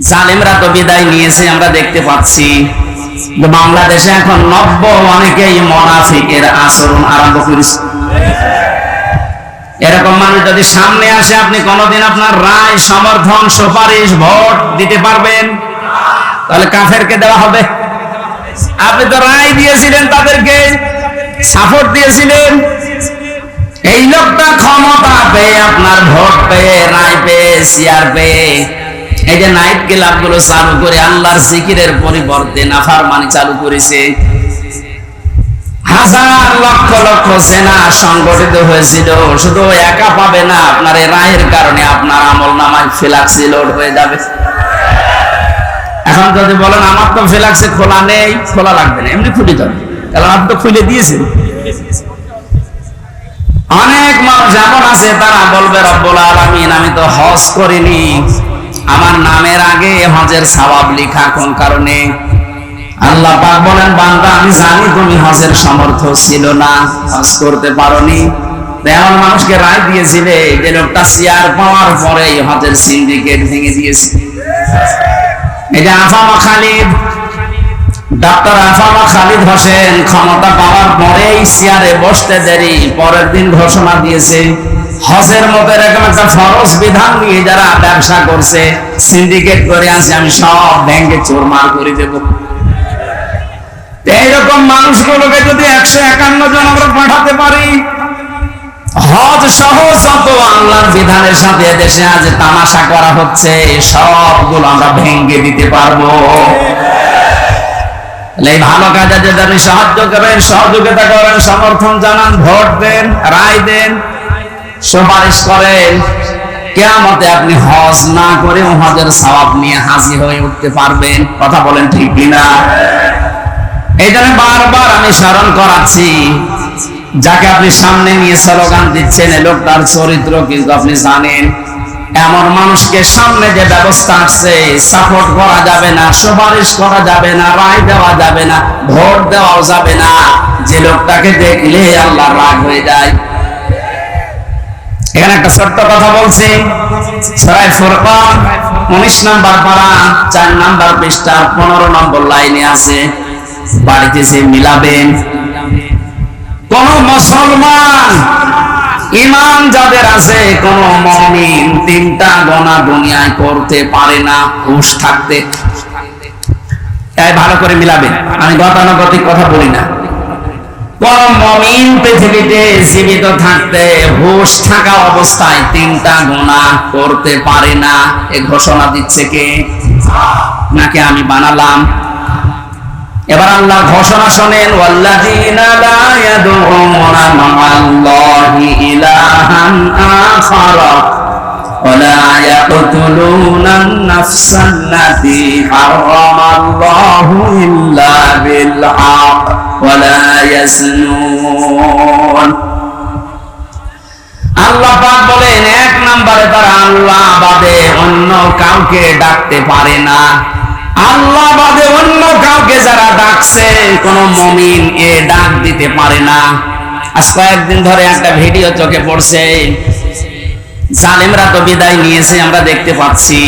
জালেমরা তো বিদায় নিয়েছে আমরা দেখতে পাচ্ছি। বাংলাদেশে এখন নব্য অনেকেই মুনাফিকের আচরণ আরম্ভ করেছে। এরকম মানুষ যদি সামনে আসে, আপনি কোনদিন আপনার রায়, সমর্থন, সুপারিশ, ভোট দিতে পারবেন? তাহলে কাফেরকে দেওয়া হবে। আপনি তো রায় দিয়েছিলেন, তাদেরকে সাপোর্ট দিয়েছিলেন। এই লোকটা ক্ষমতা পেয়ে, আপনার ভোট পেয়ে, রায় পেয়ে, চেয়ার পেয়ে, এই যে নাইট ক্লাব গুলো চালু করে আল্লাহর জিকিরের পরিবর্তে নাফরমানি চালু করেছে। হাজার লক্ষ লক্ষ সেনা সংগঠিত হয়েছিল। শুধু একা পাবে না, আপনার এই রায়ের কারণে আপনার আমল নামায় ফ্লেক্সি লোড হয়ে যাবে। এখন যদি বলেন আমার তো ফ্লেক্সি খোলা নেই, খোলা লাগবে না, এমনি খুলে যাবে, কারণ আপনি তো খুলে দিয়েছেন। অনেক মানুষ এমন আছে, তারা বলবে রব্বুল আলামিন আমি তো হজ করিনি, আমার নামের আগে হজের সওয়াব লেখা, কোন কারণে? আল্লাহ পাক বলেন বান্দা আমি জানি তুমি হজের সামর্থ্য ছিল না, হজ করতে পারোনি। এমন মানুষকে রায় দিয়েছিলে যে লোকটা চেয়ার পাওয়ার পরে হজের সিন্ডিকেট ভেঙে দিয়েছে। এই যে আফামা খালিদ, ডক্টর আফামা খালিদ হোসেন ক্ষমতা পাওয়ার পরেই চেয়ারে বসতে দেরি, পরের দিন ঘোষণা দিয়েছে হজের মতো এরকম একটা ফরজ বিধান নিয়ে যারা ব্যবসা করছে, সিন্ডিকেট করে আছে, আমি সব ব্যাংকে চোরমার করে দেব। এইরকম মানুষগুলোকে যদি 151 জন আমরা পাঠাতে পারি, হজ সহ যত আল্লাহর বিধানের সাথে দেশে আজ তামাশা করা হচ্ছে সবগুলো আমরা ভেঙে দিতে পারবো। এই ভালো কাজে যদি আপনি সাহায্য করেন, সহযোগিতা করেন, সমর্থন জানান, ভোট দেন, রায় দেন, সুপারিশ করেন, কিয়ামতে আপনি হজ না করে হজের সওয়াব নিয়ে হাজির হয়ে উঠতে পারবেন। কথা বলেন ঠিক কিনা? এই জন্য বারবার আমি স্মরণ করাচ্ছি, যাকে আপনি সামনে নিয়ে স্লোগান দিচ্ছেন এই লোকটার চরিত্র কিন্তু আপনি জানেন। এমন মানুষকে সামনে যে ব্যবস্থা আসছে, সাপোর্ট করা যাবে না, সুপারিশ করা যাবে না, রায় দেওয়া যাবে না, ভোট দেওয়াও যাবে না। যে লোকটাকে দেখলে আল্লাহর রাগ হয়ে যায়। এখানে একটা ছোট্ট কথা বলছি, সূরা ফুরকান 19 নম্বর পারা 4 নম্বর পৃষ্ঠা 15 নম্বর লাইনে আছে, বাড়িতে সে মিলাবেন। কোন মুসলমান ঈমান যাদের আছে, কোন মুমিন 3টা গুনাহ দুনিয়ায় করতে পারে না হুঁশ থাকতে। তাই ভালো করে মিলাবেন, আমি গতানুগতিক কথা বলি না। কোন মুমিন পৃথিবীতে জীবিত থাকতে হুঁশ থাকা অবস্থায় 3টা গুনাহ করতে পারে না। এই ঘোষণা দিচ্ছে কে? নাকি আমি বানালাম? এবার আল্লাহ ঘোষণা শোনেন, ওয়াল্লাযীনা লা ইয়াদউনা মা'আল্লাহি ইলাহান আখারা ওয়া লা ইয়াকতুলুনান নাফসাল্লাতী হারামাল্লাহু ইল্লা বিল হক ওয়া লা ইয়াজনুন। আল্লাহ পাক বলেন 1 নম্বরে তারা আল্লাহ বাদে অন্য কাউকে ডাকতে পারে না। আল্লাহ বাদে অন্য কাউকে যারা ডাকছে, কোন মুমিন এ ডাক দিতে পারে না। আজ কয়েকদিন ধরে একটা ভিডিও চোখে পড়ছে, জালেমরা তো বিদায় নিয়েছে আমরা দেখতে পাচ্ছি।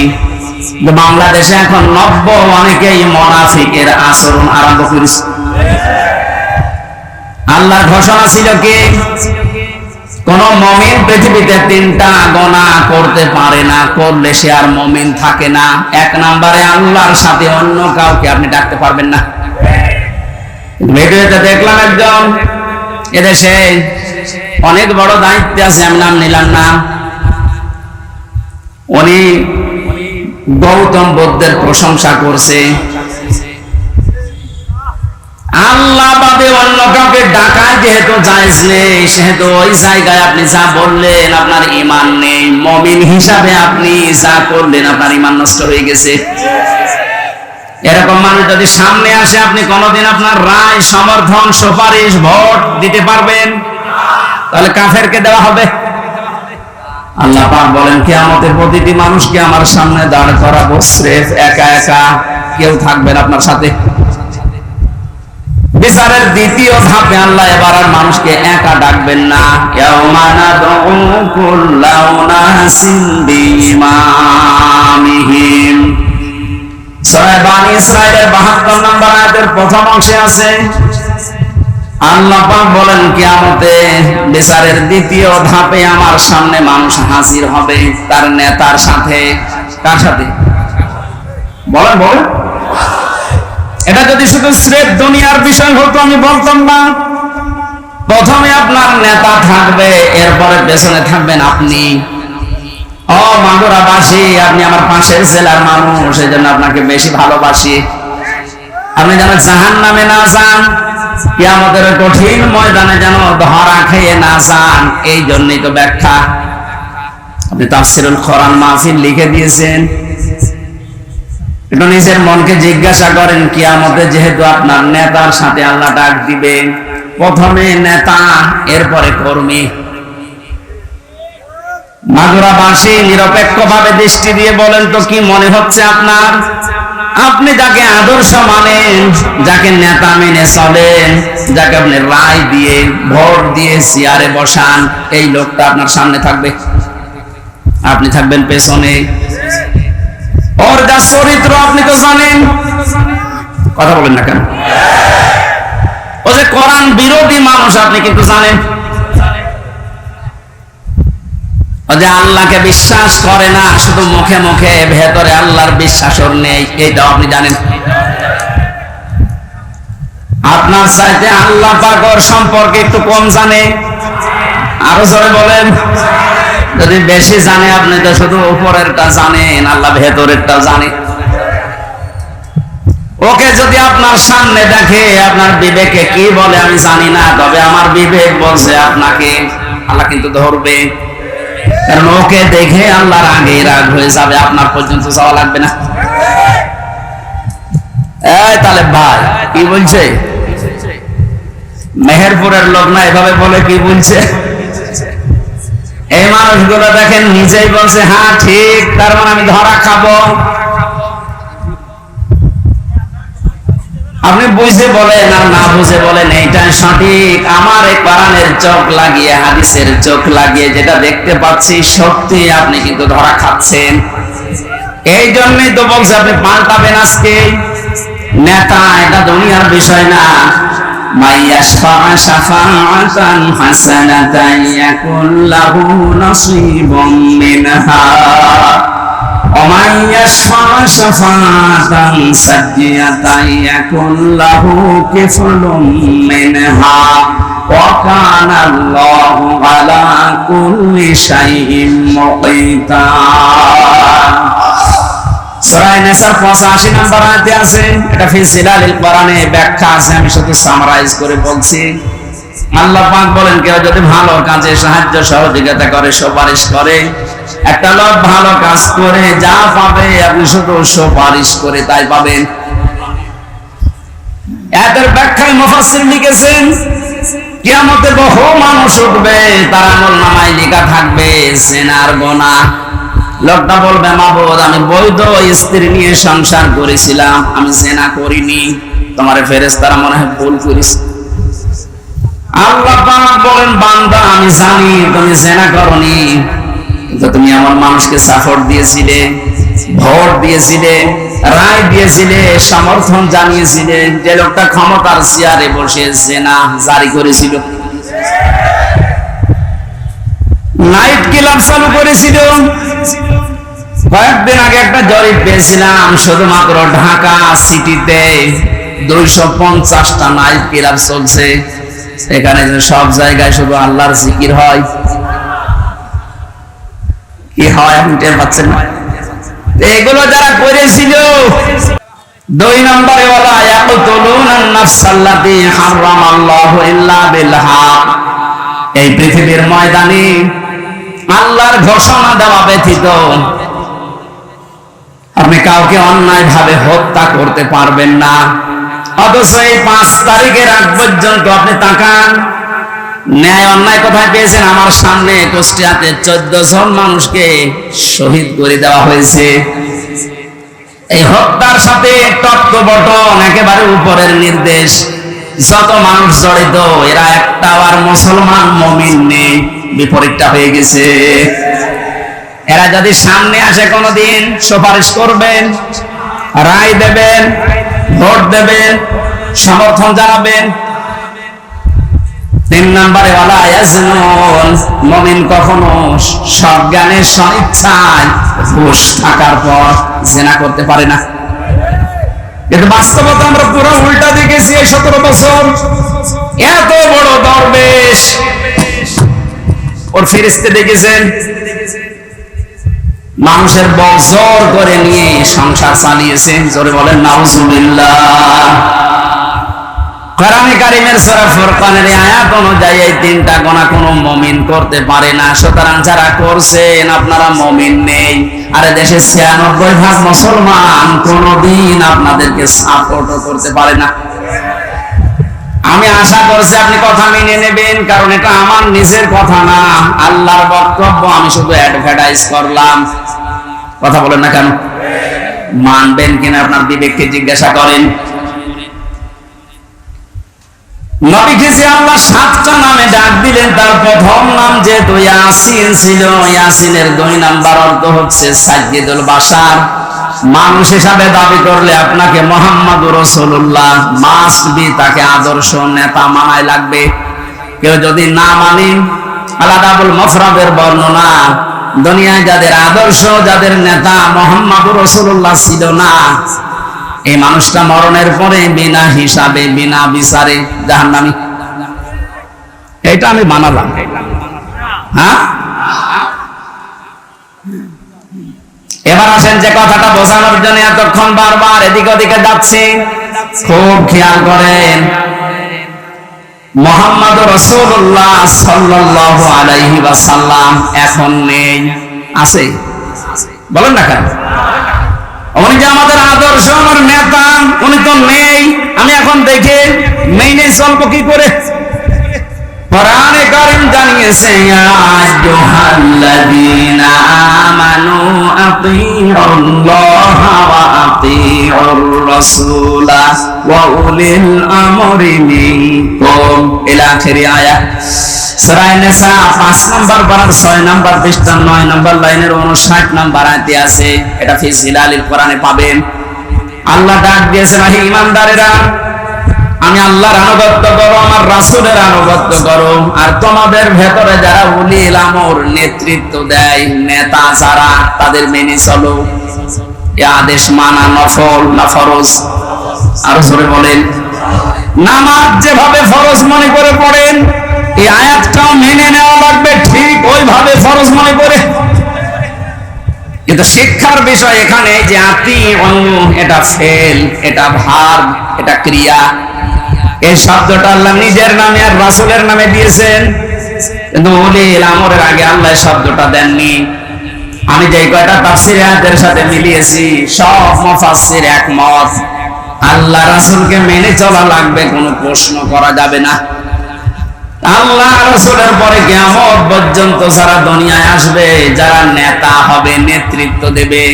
বাংলাদেশে এখন নব্য অনেকেই মুনাফিকের আচরণ আরম্ভ করেছে। আল্লাহর ঘোষণা ছিল কি? কোন মুমিন পৃথিবীতে 3টা গুনাহ করতে পারে না, করলে সে আর মুমিন থাকে না। 1 নম্বরে আল্লাহর সাথে অন্য কাউকে আপনি ডাকতে পারবেন না। ভিডিওতে দেখলাম একজন, এদেশে অনেক বড় দায়িত্বে আছে, আমি নাম নিলাম না, উনি গৌতম বুদ্ধের প্রশংসা করছে। আল্লাহ বাদে অন্য কাউকে ডাকায় যেহেতু জায়েজ নেই, সেহেতু ওই জায়গায় আপনি যা বললেন আপনার ঈমান নেই। মুমিন হিসাবে আপনি যা করলেন আপনার ঈমান নষ্ট হয়ে গেছে। এরকম মানুষ যদি সামনে আসে, আপনি কোনদিন আপনার রায়, সমর্থন, সুপারিশ, ভোট দিতে পারবেন? তাহলে কাফেরকে দেওয়া হবে। আল্লাহ পাক বলেন কিয়ামতের প্রতিটি মানুষকে আমার সামনে দাঁড় করাবো, স্রেফ একা একা, কেউ থাকবেন আপনার সাথে। বিচারের দ্বিতীয় ধাপে আল্লাহ এবার আর মানুষকে একা ডাকবেন না। ইয়াউমা নাদউ কুল্লা উনাসিন বিইমামিহিম, সূরা বানী ইসরাঈলের 72 নম্বর আয়াতের প্রথম অংশে আছে, আল্লাহ পাক বলেন কিয়ামতে বিচারের দ্বিতীয় ধাপে আমার সামনে মানুষ হাজির হবে তার নেতার সাথে। কার সাথে বলেন বলেন? এটা যদি শুধু স্রেফ দুনিয়ার বিষয় হতো আমি বলতাম না। প্রথমে আপনার নেতা থাকবে, এরপরে পেছনে থাকবেন আপনি। ও মাগুরাবাসী, আপনি আমার পাশের জেলার মানুষ, এই জন্য আপনাকে বেশি ভালোবাসি। আপনি যেন জাহান্নামে না যান, কিয়ামতের কঠিন ময়দানে যেন ধরা খেয়ে না যান, এই জন্যই তো ব্যাখ্যা। আপনি তাফসীরুল কোরআন মাহফিল লিখে দিয়েছেন। একটু নিজের মনকে জিজ্ঞাসা করেন, কিয়ামতে যেহেতু আপনার নেতার সাথে আল্লাহ ডাক দিবেন, প্রথমে নেতা এরপরে কর্মী। মাগুরাবাসী নিরপেক্ষভাবে দৃষ্টি দিয়ে বলেন তো কি মনে হচ্ছে আপনার? আপনি যাকে আদর্শ মানেন, যাকে নেতা মেনে চলেন, যাকে আপনি রায় দিয়ে ভোট দিয়ে চেয়ারে বসান, এই লোকটা আপনার সামনে থাকবে, আপনি থাকবেন পেছনে। ওর যা চরিত্র আপনি তো জানেন। কথা বলেন না কেন? ও যে কোরআন বিরোধী মানুষ আপনি কিন্তু জানেন। ও যে আল্লাহকে বিশ্বাস করে না, শুধু মুখে মুখে, ভেতরে আল্লাহর বিশ্বাস ওর নেই, এইটাও আপনি জানেন। আপনার চাইতে আল্লাহ পাক ওর সম্পর্কে একটু কম জানে। আরো জোরে বলেন। যদি বেশি জানে, আপনি তো শুধু উপরেরটা জানেন, আল্লাহ ভেতরেরটা জানে। ওকে যদি আপনার সামনে দেখে, আপনার বিবেকে কি বলে আমি জানি না, তবে আমার বিবেক বলছে আপনাকে আল্লাহ কিন্তু ধরবে। কারণ ওকে দেখে আল্লাহর আগে রাগ হয়ে যাবে, আপনার পর্যন্ত যাওয়া লাগবে না। এই তাহলে ভাই কি বলছে? মেহেরপুরের লোক না এভাবে বলে, কি বলছে? এই মানুষগুলো দেখেন নিজেই বলছে হ্যাঁ ঠিক, তার মানে আমি ধরা খাবো। আপনি বুঝে বলেন আর না বুঝে বলেন এইটা সঠিক। আমার এই কোরআনের চোখ লাগিয়ে, হাদিসের চোখ লাগিয়ে যেটা দেখতে পাচ্ছি সত্যি, আপনি কিন্তু ধরা খাচ্ছেন। এই জন্যই তো বলছে আপনি পাল্টাবেন আজকে। নেতা এটা দুনিয়ার বিষয় না। মাইয়াশফা শাফাআতান হাসানাতান ইয়াকুল লাহু নাসীবুম মিনহা ওয়া মাইয়াশফা শাফাআতান সাজ্জিয়াতান ইয়াকুল লাহু কিফলুম মিনহা ওয়া কানা আল্লাহু আলা কুল্লি শাইইন মুকিতা। সূরা নিসার 85 নম্বর আয়াতে আছে, এটা ফি জিলালিল কোরআনে ব্যাখ্যা আছে, আমি শুধু সামারাইজ করে বলছি। আল্লাহ পাক বলেন, কেউ যদি ভালো কাজে সাহায্য সহযোগিতা করে, সুপারিশ করে, একটা লোক ভালো কাজ করে যা পাবে আপনি শুধু সুপারিশ করে তাই পাবেন। এর ব্যাখ্যায় মুফাসসির লিখেছেন, কিয়ামতে বহু মানুষ উঠবে, তার আমলনামায় লেখা থাকবে জিনার গুনাহ। লোকটা বলবে, মাবুদ আমি বৈধ স্ত্রী নিয়ে সংসার করেছিলাম, আমি জিনা করিনি, তোমার ফেরেশতারা মনে হয় ভুল করেছে। আল্লাহ পাক বলেন, বান্দা আমি জানি তুমি জিনা করনি, কিন্তু তুমি এমন মানুষকে সাপোর্ট দিয়েছিলে, ভোট দিয়েছিলে, রায় দিয়েছিলে, সমর্থন জানিয়েছিলে, যে লোকটা ক্ষমতার চেয়ারে বসে জিনা জারি করেছিল, নাইট ক্লাব চালু করেছিল। কয়েকদিন আগে একটা জরিপ পেয়েছিলাম, শুধুমাত্র ঢাকা সিটিতে 250টা নাইট ক্লাব চলছে। এখানে সব জায়গায় শুধু আল্লাহর জিকির হয়। কি হয় আপনি টের পাচ্ছেন না? এগুলো যারা করেছিল। 2 নম্বরে ওয়ালা ইয়াকতুলুনান নাফসাল্লাতী হারামাল্লাহু ইল্লা বিল হক। এই পৃথিবীর ময়দানে আল্লাহর ঘোষণা দেওয়া ব্যতীত আপনি কাউকে অন্যায় ভাবে হত্যা করতে পারবেন না। অথচ এই 5 তারিখের আগ পর্যন্ত আপনি তাকান, ন্যায় অন্যায় কোথায় পেয়েছেন? আমার সামনে কুষ্টিয়াতে 14 জন মানুষকে শহীদ করে দেওয়া হয়েছে। এই হত্যার সাথে টপ বটন একেবারে উপরের নির্দেশ, যত মানুষ জড়িত এরা একটা আর মুসলমান মুমিন নেই, বিপরীতটা হয়ে গেছে। এরা যদি সামনে আসে কোনদিন সুপারিশ করবেন, রায় দেবেন, ভোট দেবেন, সমর্থন জানাবেন। 3 নম্বরে ওয়ালা ইয়াজনুন, মুমিন কখনো সজ্ঞানে স্বইচ্ছায় হুঁশ থাকার পর জিনা করতে পারে না। কিন্তু বাস্তবতা আমরা পুরো উল্টা দেখেছি এই 17 বছর। এত বড় দরবেশ, ওর ফেরেশতা দেখেছেন মানুষের বউ জোর করে নিয়ে সংসার চালিয়েছে। জোরে বলেন নাউজুবিল্লাহ। কোরআনে কারীমের সূরা ফুরকানের আয়াত অনুযায়ী এই 3টা গুনাহ কোনো মুমিন করতে পারে না। সুতরাং যারা করছেন আপনারা মুমিন নেই। আর দেশে 96% মুসলমান কোনদিন আপনাদেরকে সাপোর্টও করতে পারে না। আমি আশা করছি আপনি কথা মেনে নেবেন, কারণ এটা আমার নিজের কথা না, আল্লাহর বক্তব্য। আমি শুধু অ্যাডভার্টাইজ করলাম। কথা বলেন না কেন? মানবেন কিনা আপনার বিবেককে জিজ্ঞাসা করেন। নবীকে যে আল্লাহ 7টা নামে ডাক দিলেন, তার প্রথম নাম যেহেতু ইয়াসিন ছিল, ইয়াসিনের 2 নাম্বার অর্থ হচ্ছে সাইয়্যিদুল বাশার। মানুষ হিসাবে দাবি করলে আপনাকে মুহাম্মদুর রাসূলুল্লাহ মাস্ট বি, তাকে আদর্শ নেতা মানায় লাগবে। কেউ যদি না মানে, আলাদাবুল মুফরাদের বর্ণনা, দুনিয়ায় যাদের আদর্শ, যাদের নেতা মুহাম্মদুর রাসূলুল্লাহ ছিল না, এই মানুষটা মরণের পরে বিনা হিসাবে, বিনা বিচারে জাহান্নামী। এটা আমি মানালাম। হ্যাঁ, এবার আসেন যে কথাটা বোঝানোর জন্য এতক্ষণ বারবার এদিকে ওদিকে যাচ্ছে, খুব খেয়াল করেন। মুহাম্মদুর রাসূলুল্লাহ সাল্লাল্লাহু আলাইহি ওয়াসাল্লাম এখন নেই, আছে? বলেন না কেন? উনি যে আমাদের আদর্শ, আমার নেতা, উনি তো নেই। আমি এখন দেখে মেনে চলবো কি করে? কোরআনে কারীম জানিয়েছে, ইয়া আইয়ুহাল্লাযীনা আমানু আতিউল্লাহা ওয়া আতিউর রাসূলা ওয়া উলিল আমরি মিনকুম ইলা আখিরি আয়াত। সূরা নিসা 5 নম্বর পারার 6 নম্বর পৃষ্ঠা 9 নম্বর লাইনের 59 নম্বর আয়াতে আছে। এটা ফি জিলালিল কোরআনে পাবেন। আল্লাহ ডাক দিয়েছেন, হে ঈমানদারেরা, আমি আল্লাহর আনুগত্য করো, আমার রাসূলের আনুগত্য করো, আর তোমাদের ভেতরে যারা উলিল আমর, নেতৃত্ব দেয়, নেতা যারা, তাদের মেনে চলো। এই আদেশ মানা নফল না ফরজ? আর জোরে বলেন। নামাজ যেভাবে ফরজ মনে করে পড়েন, এই আয়াতটাও মেনে নেওয়া লাগবে ঠিক ওইভাবে ফরজ মনে করে। কিন্তু শিক্ষার বিষয় এখানে যে এটা ফেল, এটা ভার্ব, এটা ক্রিয়া। এই শব্দটা আল্লাহ নিজের নামে আর রাসূলের নামে দিয়েছেন, কিন্তু উলিল আমরের আগে আল্লাহ শব্দটা দেননি। আমি যে কয়টা তাফসীর আয়াতের সাথে মিলিয়েছি, সব মুফাসসির একমত, আল্লাহ রাসূলকে মেনে চলা লাগবে, কোনো প্রশ্ন করা যাবে না। আল্লাহ রাসূলের পরে কিয়ামত পর্যন্ত যারা দুনিয়ায় আসবে, যারা নেতা হবে, নেতৃত্ব দেবে,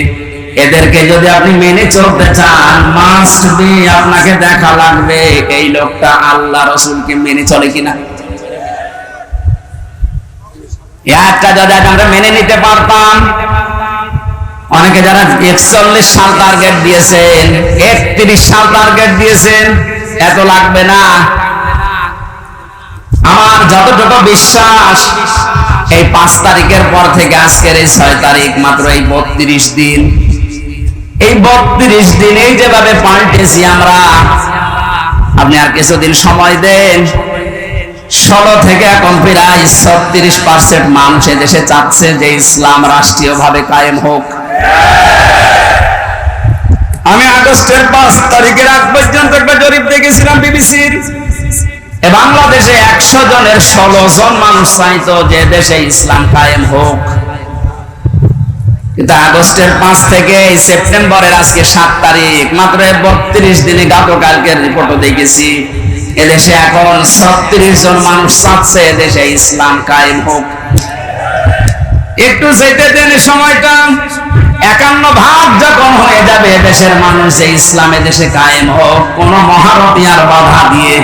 এদেরকে যদি আপনি মেনে চলতে চান, মাস্ট বি আপনাকে দেখা লাগবে এই লোকটা আল্লাহ রাসূলকে মেনে চলে কিনা। একটা যদি আমরা মেনে নিতে পারতাম, অনেকে যারা 41 সাল টার্গেট দিয়েছেন, 31 সাল টার্গেট দিয়েছেন, এত লাগবে না। আমার যতটুকু বিশ্বাস, এই 5 তারিখের পর থেকে আজকের এই 6 তারিখ, মাত্র এই 32 দিন, এই 32 দিনেই যেভাবে পাল্টেছি আমরা, আপনি আর কিছুদিন সময় দেন, 16 থেকে এখন প্রায় 36% মানুষ দেশে চাচ্ছে যে ইসলাম রাষ্ট্রীয়ভাবে কায়েম হোক। আমি আগস্টের 5 তারিখের আগ পর্যন্ত একটা জরিপ দেখেছিলাম বিবিসির, বাংলাদেশে 100 জনের 16 জন মানুষ চাইতো যে দেশে ইসলাম কায়েম হোক। কিন্তু আগস্টের 5 থেকে সেপ্টেম্বরের আজকে 7 তারিখ, মাত্র 32 দিনে, গতকালকের রিপোর্টও দেখেছি, এদেশে এখন 36 জন মানুষ চাচ্ছে এদেশে ইসলাম কায়েম হোক। একটু যেতে দেন সময়টা, 51 ভাগ যখন হয়ে যাবে দেশের মানুষ যে ইসলাম এদেশে কায়েম হোক, কোন মহারথী আর বাধা দিয়ে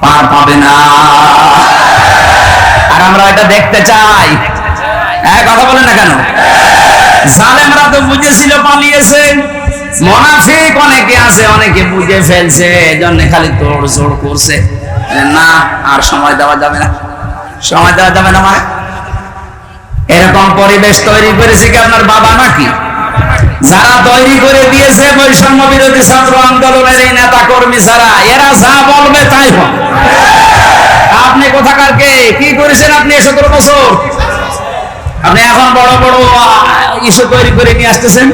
পার পাবে না। আর আমরা এটা দেখতে চাই। কথা বলেন না কেন? জালেমরা তো বুঝেছিল, পালিয়েছে। মুনাফিক অনেকে আছে, অনেকে বুঝে ফেলছে, এজন্য খালি তোড়জোড় করছে, না আর সময় দেওয়া যাবে না, সময় দেওয়া যাবে না। মানে এরকম পরিবেশ তৈরি করেছে কি আপনার বাবা নাকি? যারা তৈরি করে দিয়েছে বৈষম্য বিরোধী ছাত্র আন্দোলনের এই নেতা কর্মী যারা, এরা যা বলবে তাই হবে। আপনি কোথাকার কে, কি করেছেন আপনি 17 বছর? আপনি এখন বড় বড় ইস্যু তৈরি করে নিয়ে আসতেছেন।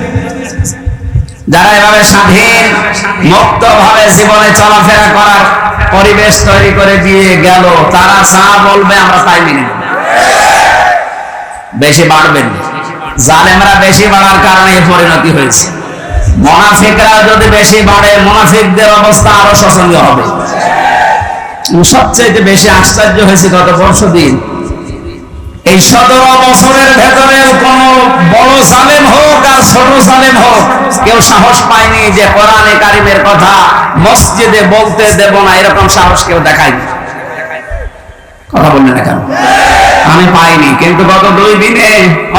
যারা এভাবে স্বাধীন মুক্ত ভাবে জীবনে চলাফেরা করার পরিবেশ তৈরি করে দিয়ে গেল, তারা যা বলবে আমরা তাই মেনে নেব। বেশি বাড়বেন, জালেমরা বেশি বাড়ার কারণে এই পরিণতি হয়েছে। মুনাফিকরা যদি বেশি বাড়ে, মুনাফিকদের অবস্থা আরো শোচনীয় হবে। সবচেয়ে বেশি আশ্চর্য হয়েছে গত পরশুদিন, এই 17 বছরের ভেতরে কোন বড় জালেম হোক আর ছোট জালেম হোক, কেউ সাহস পায়নি যে কোরআনে কারিমের কথা মসজিদে বলতে দেব না, এরকম সাহস কেউ দেখায়নি। কথা বললেন না কেন? আমি পাইনি, কিন্তু গত 2 দিনে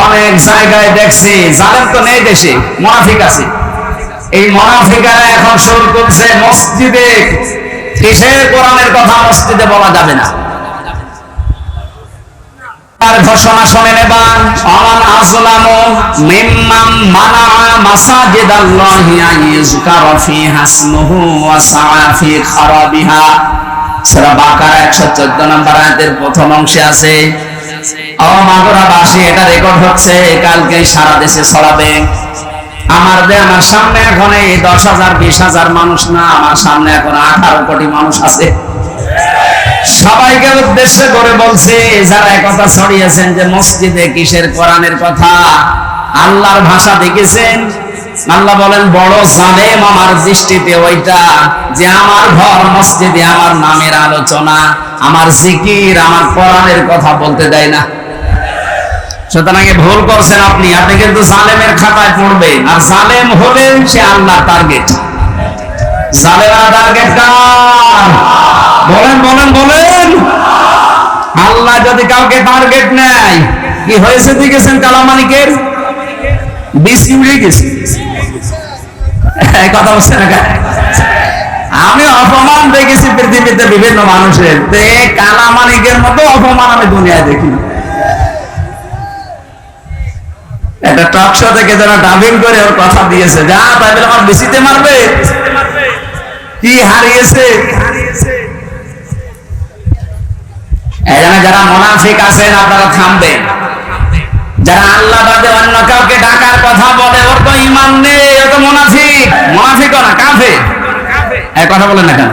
অনেক জায়গায় দেখছি জালেম তো নেই দেশে, মুনাফিক আছে। এই মুনাফিকরা এখন শুরু করছে মসজিদে কিসের কোরআনের কথা মসজিদে বলা যাবে না। তার ঘোষণা শুনে নেবেন, আমান আসলামু মিম্মান মানা মাসাজিদাল্লাহি আইয়ুযকারা ফিহা ইসমুহু ওয়া সাআ ফি খারাবিহা। সূরা বাকারা 114 নম্বর আয়াতের প্রথম অংশে আছে, ও মাগুরাবাসী, এটা রেকর্ড হচ্ছে, কালকে সারা দেশে ছড়াবে। আমার সামনে এখন এই 10,000 20,000 মানুষ না, আমার সামনে এখন 18 কোটি মানুষ আছে। সবাইকে উদ্দেশ্য করে বলছে, যারা একথা ছড়িয়েছেন যে মসজিদে কিসের কোরআনের কথা, আল্লাহর ভাষা দেখেছেন? আল্লাহ বলেন, বড় জালেম আমার দৃষ্টিতে ওইটা যে আমার ঘর মসজিদে আমার নামের আলোচনা, আমার জিকির, আমার কোরআনের কথা বলতে দেয় না। সুতরাং ভুল করছেন আপনি, আপনি কিন্তু জালেমের খাতায় পড়বেন, আর জালেম হলেন সে আল্লাহর টার্গেট। জালেমের টার্গেট কার? বলেন বলেন বলেন। আল্লাহ যদি কাউকে টার্গেট নেয়, কি হয়েছে দেখেছেন কালামানিকের? বৃষ্টি উড়ে গেছে। কথা বলছে না? আমি অপমান দেখেছি পৃথিবীতে বিভিন্ন মানুষের, কালামানিকের মতো অপমান আমি দুনিয়ায় দেখি। একটা টক শো থেকে যারা ডাবিং করে ওর কথা দিয়েছে, যা তাই বলে আমার বেশিতে মারবে, কি হারিয়েছে। যারা মুনাফিক আছেন আপনারা থামবেন। যারা আল্লাহ বাদে অন্য কাউকে ডাকার কথা বলে, ওর তো ঈমান নেই, ও তো মুনাফিক। মুনাফিক না, কাফের। এই কথা বলেন না কেন?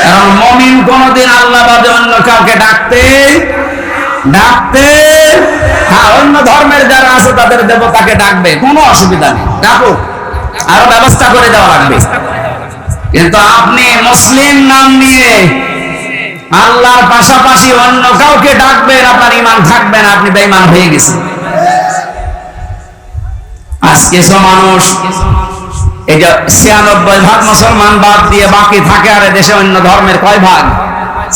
কারণ মুমিন কোনদিন আল্লাহ বাদে অন্য কাউকে ডাকতে হ্যাঁ, অন্য ধর্মের যারা আছে তাদের দেবতাকে ডাকবে, কোনো অসুবিধা নেই, ডাকুক, আরো ব্যবস্থা করে দেওয়া লাগবে। কিন্তু আপনি মুসলিম নাম নিয়ে আল্লাহর পাশাপাশি অন্য কাউকে ডাকবেন, আপনার ঈমান থাকবে না, আপনি বেঈমান হয়ে গেছেন। আজকে সব মানুষ এই যে 96% মুসলমান বাদ দিয়ে বাকি থাকে, আর দেশে অন্য ধর্মের কয় ভাগ?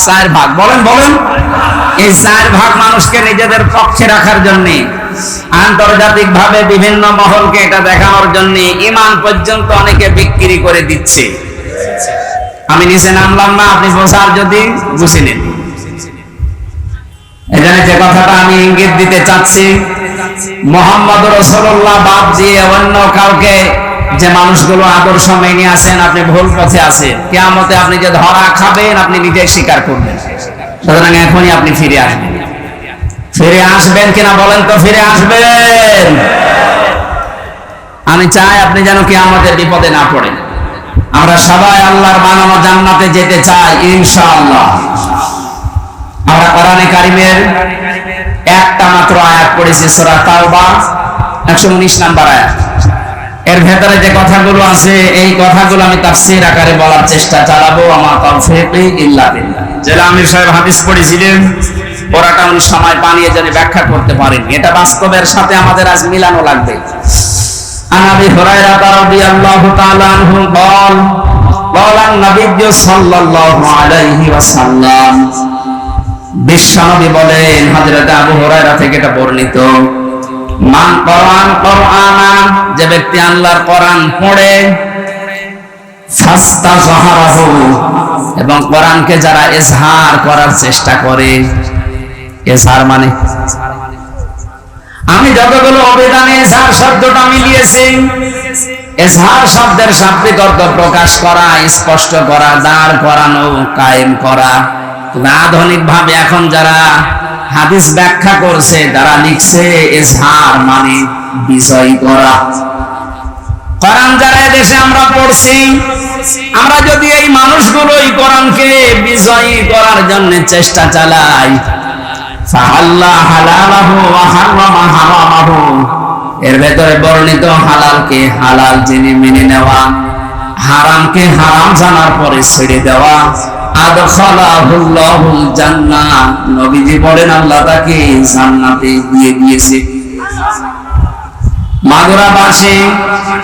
4 ভাগ। বলেন বলেন। এই 4 ভাগ মানুষকে নিজেদের পক্ষে রাখার জন্য, আন্তর্জাতিক ভাবে বিভিন্ন মহলকে এটা দেখানোর জন্য ঈমান পর্যন্ত অনেকে বিক্রি করে দিচ্ছে। আমি নিচে নামলাম না, আপনি বোঝার যদি বুঝে নিন। এখানে যে কথাটা আমি ইঙ্গিত দিতে চাচ্ছি, মুহাম্মদ রাসূলুল্লাহ বাদ দিয়ে অন্য কাউকে যে মানুষগুলো আদর্শ মেনে আছেন, আপনি ভুল পথে আছেন। কিয়ামতে আপনি যে ধরা খাবেন, আপনি নিজে স্বীকার করবেন। সুতরাং এখনই আপনি ফিরে আসবেন। ফিরে আসবেন কিনা বলেন তো? ফিরে আসবেন। আমি চাই আপনি যেন কিয়ামতের বিপদে না পড়েন। আমরা সবাই আল্লাহর বানানো জান্নাতে যেতে চাই ইনশাআল্লাহ। আমরা কোরআনে কারিমের একটা মাত্র আয়াত পড়েছি, সূরা তাওবা 119 নম্বর আয়াত। এর ভেতরে যে কথাগুলো আছে, এই কথাগুলো আমি তাফসীর আকারে বলার চেষ্টা চালাবো। আমা তাওফীকি ইল্লা বিল্লাহ। জেলা আমির সাহেব হাদিস পড়েছিলেন, পড়াটা উনি সময় পানিয়ে যেন ব্যাখ্যা করতে পারেন। এটা বাস্তবের সাথে আমাদের আজ মিলানো লাগবে। عن ابي هريره رضي الله تعالى عنه قال قال النبي صلى الله عليه وسلم বিশ্বনবী বলেন, হযরত আবু হুরায়রা থেকে এটা বর্ণিত, মান কোরআন কোরআনা, যে ব্যক্তি আল্লাহর কোরআন পড়ে ফাস্তাযহারাহু, এবং কোরআনকে যারা ইজহার করার চেষ্টা করে। ইজহার মানে আমি যতগুলো অভিধানে ইজহার শব্দটা মিলিয়েছি, ইজহার শব্দের শাব্দিক অর্থ প্রকাশ করা, স্পষ্ট করা, দাঁড় করানো, কায়েম করা। আধুনিক ভাবে এখন যারা হাদিস ব্যাখ্যা করছে তারা লিখছে ইজহার মানে বিজয় করা। কোরআন যারা দেশে আমরা পড়ছি, আমরা যদি এই মানুষগুলোই কোরআনকে বিজয়ী করার জন্য চেষ্টা চালাই, ফাআল্লাহ হালালাহু ওয়া হারামা হারামাহু, এর ভেতরে বর্ণিত হালালকে হালাল জেনে মেনে নেওয়া, হারামকে হারাম জানার পরে ছেড়ে দেওয়া, আদখালাহুল্লাহুল জান্নাহ, নবীজি বলেন আল্লাহ তাকে জান্নাতে দিয়ে দিয়েছে। মাগুরাবাসী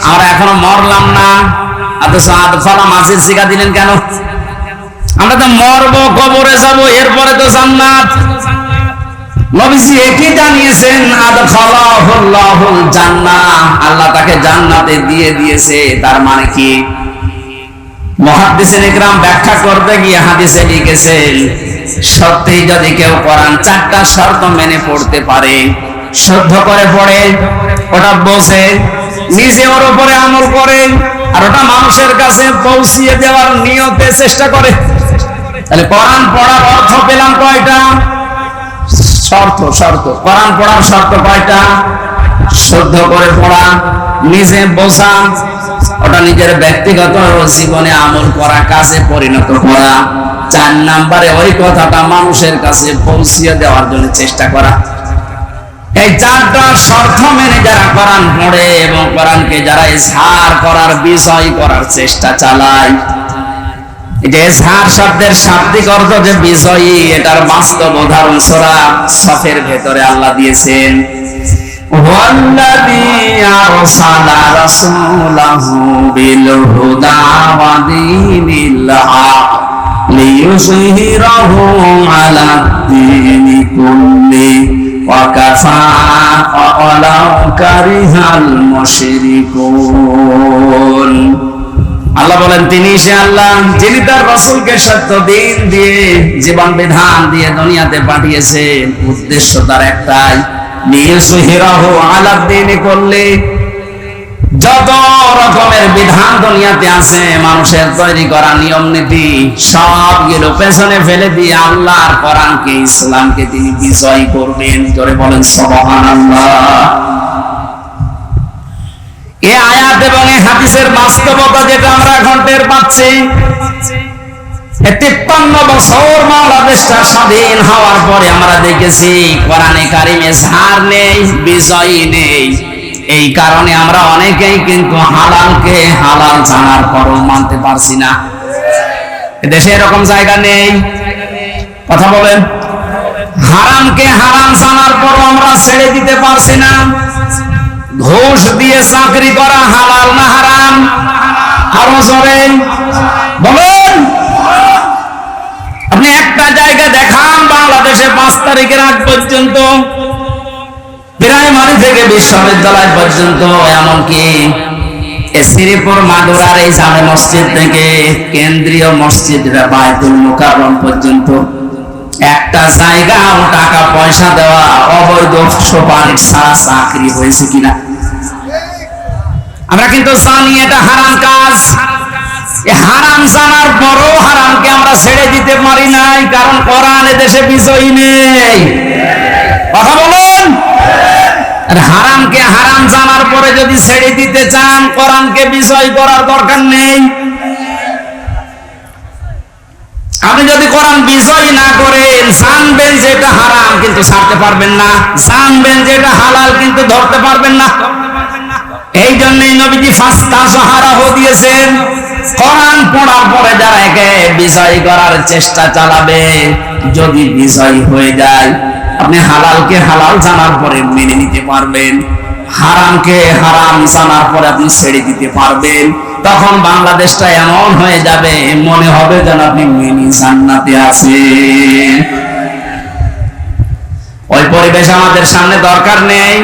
আমরা এখনো মরলাম না, অথচ আদখালা মাছের শিখা দিলেন কেন? আমরা তো মরবো, কবরে যাব, এরপরে তো জান্নাত। নবীজি একই জানিয়েছেন আদখালাহুল্লাহুল জান্নাহ, আল্লাহ তাকে জান্নাতে দিয়ে দিয়েছে। তার মানে কি? মুহাদ্দিসিন ইকরাম ব্যাখ্যা করতে গিয়ে হাদিসে লিখেছেন, সত্যি যদি কেউ কোরআন 4টা শর্ত মেনে পড়তে পারে, শুদ্ধ করে পড়ে, ওটা বোঝে, নিজে ওর উপরে আমল করে, আর ওটা মানুষের কাছে পৌঁছিয়ে দেওয়ার নিয়তে চেষ্টা করে, তাহলে কোরআন পড়ার অর্থ পেলাম কয়টা? শর্ত। কোরআন পড়ার শর্ত কয়টা? শুদ্ধ করে পড়া, নিজে বোঝা, ওটা নিজের ব্যক্তিগত জীবনে আমল করা, কাজে পরিণত করা। 4 নম্বরে ওই কথাটা মানুষের কাছে পৌঁছিয়ে দেওয়ার জন্য চেষ্টা করা। এই 4টা শর্ত মেনে যারা কোরআন পড়ে এবং কোরআনকে যারা ইজহার করার, বিজয় করার চেষ্টা চালায়, যে ইজহার শব্দের শাব্দিক অর্থ যে বিজয়ী, এটার বাস্তব উদাহরণ সূরা সফের ভেতরে আল্লাহ দিয়েছেন, ওয়াল্লাযী আরসালা রাসূলাহু বিল হুদা ওয়া দীনিল হক লিইয়ুযহিরাহু আলা দ্দীনি কুল্লি ওয়া কাফা ওয়ালাউ কারিহাল মুশরিকুন। আল্লাহ বলেন তিনি সে আল্লাহ যিনি তার রাসূলকে সত্য দিন দিয়ে, জীবন বিধান দিয়ে দুনিয়াতে পাঠিয়েছেন। উদ্দেশ্য তার একটাই, লিইয়ুযহিরাহু আলা দ্দীনি কুল্লি, যত রকমের বিধান দুনিয়াতে আছে, মানুষের তৈরি করা নিয়ম নীতি, সবগুলো পেছনে ফেলে দিয়ে আল্লাহর কোরআনকে, ইসলামকে তিনি বিজয় করবেন। জোরে বলেন সুবহানাল্লাহ। এই আয়াত এবং এই হাদিসের বাস্তবতা যেটা আমরা এখন টের পাচ্ছি, 53 বছর বাংলাদেশটা স্বাধীন হওয়ার পরে আমরা দেখেছি কোরআনে কারিমে ইজহার নেই, বিজয় নেই। এই কারণে আমরা অনেকেই কিন্তু হালালকে হালাল জানার পরও মানতে পারছি না। দেশে এরকম জায়গা নেই, কথা বলেন। হারামকে হারাম জানার পরও আমরা ছেড়ে দিতে পারছি না। ঘুষ দিয়ে চাকরি করা হালাল না হারাম? আরো জোরে বলেন। আপনি একটা জায়গা দেখান বাংলাদেশে 5 তারিখের আগ পর্যন্ত, প্রাইমারি থেকে বিশ্ববিদ্যালয় পর্যন্ত, এমনকি শ্রীপুর মাগুরার এই জামে মসজিদ থেকে কেন্দ্রীয় মসজিদ বায়তুল মুকাররম পর্যন্ত একটা জায়গা ও টাকা পয়সা দেওয়া অবৈধ সুপারিশ ছাড়া চাকরি হয়েছে কিনা? আমরা কিন্তু জানি এটা হারাম কাজ। হারাম জানার পরও হারামকে আমরা ছেড়ে দিতে পারি নাই, কারণ কোরআন এদেশে বিজয়ী নেই। কথা বলুন। আর হারামকে হারাম জানার পরে যদি ছেড়ে দিতে চান, কোরআনকে বিজয় করার দরকার নেই। আপনি যদি কোরআন বিজয় না করেন, জানবেন যে এটা হারাম কিন্তু ছাড়তে পারবেন না, জানবেন যে এটা হালাল কিন্তু ধরতে পারবেন না। এই জন্যই নবীজি ফাস্তাযহারাহু দিয়েছেন। কোরআন পড়ার পরে যারা একে বিজয় করার চেষ্টা চালাবে, যদি বিজয় হয়ে যায়, আপনি হালালকে হালাল জানার পরে মেনে নিতে পারবেন, হারামকে হারাম জানার পরে আপনি ছেড়ে দিতে পারবেন। তখন বাংলাদেশটা এমন হয়ে যাবে, মনে হবে যেন আপনি মিনি জান্নাতে আছেন। ওই পরিবেশ আমাদের সামনে দরকার নেই।